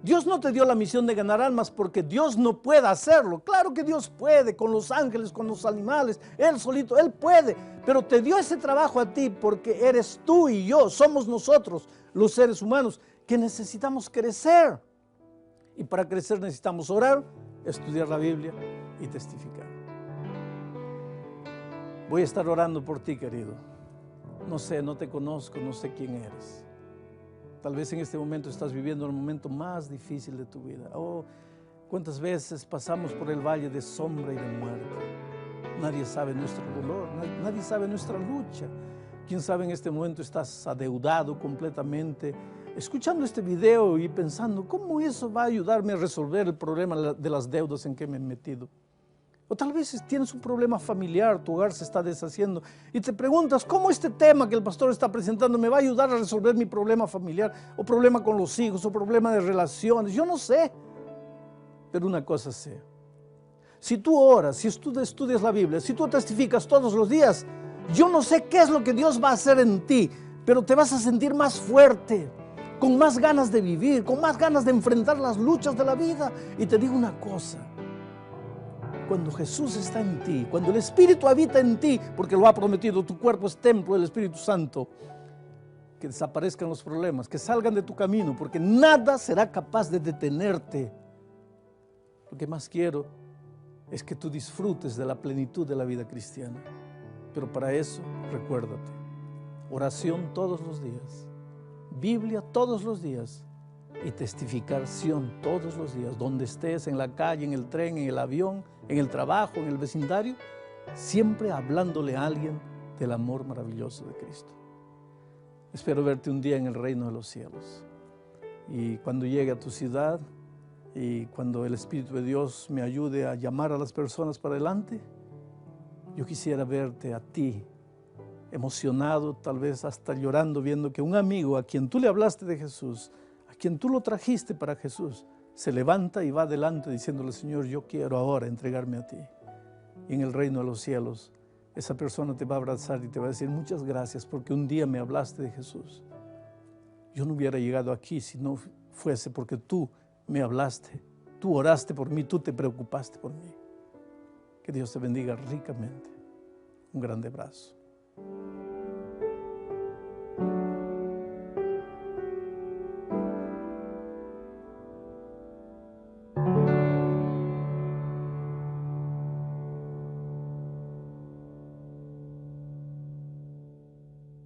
Dios no te dio la misión de ganar almas porque Dios no pueda hacerlo. Claro que Dios puede, con los ángeles, con los animales, Él solito, Él puede. Pero te dio ese trabajo a ti porque eres tú y yo, somos nosotros, los seres humanos, que necesitamos crecer. Y para crecer necesitamos orar, estudiar la Biblia y testificar. Voy a estar orando por ti, querido. No sé, no te conozco, no sé quién eres. Tal vez en este momento estás viviendo el momento más difícil de tu vida. Oh, cuántas veces pasamos por el valle de sombra y de muerte. Nadie sabe nuestro dolor, nadie sabe nuestra lucha. Quién sabe en este momento estás adeudado completamente, escuchando este video y pensando, ¿cómo eso va a ayudarme a resolver el problema de las deudas en que me he metido? O tal vez tienes un problema familiar, tu hogar se está deshaciendo y te preguntas, ¿cómo este tema que el pastor está presentando me va a ayudar a resolver mi problema familiar, o problema con los hijos, o problema de relaciones? Yo no sé, pero una cosa sé. Si tú oras, si tú estudias la Biblia, si tú testificas todos los días, yo no sé qué es lo que Dios va a hacer en ti, pero te vas a sentir más fuerte, con más ganas de vivir, con más ganas de enfrentar las luchas de la vida. Y te digo una cosa, cuando Jesús está en ti, cuando el Espíritu habita en ti, porque lo ha prometido, tu cuerpo es templo del Espíritu Santo, que desaparezcan los problemas, que salgan de tu camino, porque nada será capaz de detenerte. Lo que más quiero es que tú disfrutes de la plenitud de la vida cristiana. Pero para eso, recuérdate, oración todos los días, Biblia todos los días y testificación todos los días, donde estés, en la calle, en el tren, en el avión, en el trabajo, en el vecindario, siempre hablándole a alguien del amor maravilloso de Cristo. Espero verte un día en el reino de los cielos. Y cuando llegue a tu ciudad y cuando el Espíritu de Dios me ayude a llamar a las personas para adelante, yo quisiera verte a ti, emocionado, tal vez hasta llorando, viendo que un amigo a quien tú le hablaste de Jesús, a quien tú lo trajiste para Jesús, se levanta y va adelante diciéndole, Señor, yo quiero ahora entregarme a ti. Y en el reino de los cielos, esa persona te va a abrazar y te va a decir, muchas gracias porque un día me hablaste de Jesús. Yo no hubiera llegado aquí si no fuese porque tú me hablaste, tú oraste por mí, tú te preocupaste por mí. Que Dios te bendiga ricamente. Un grande abrazo.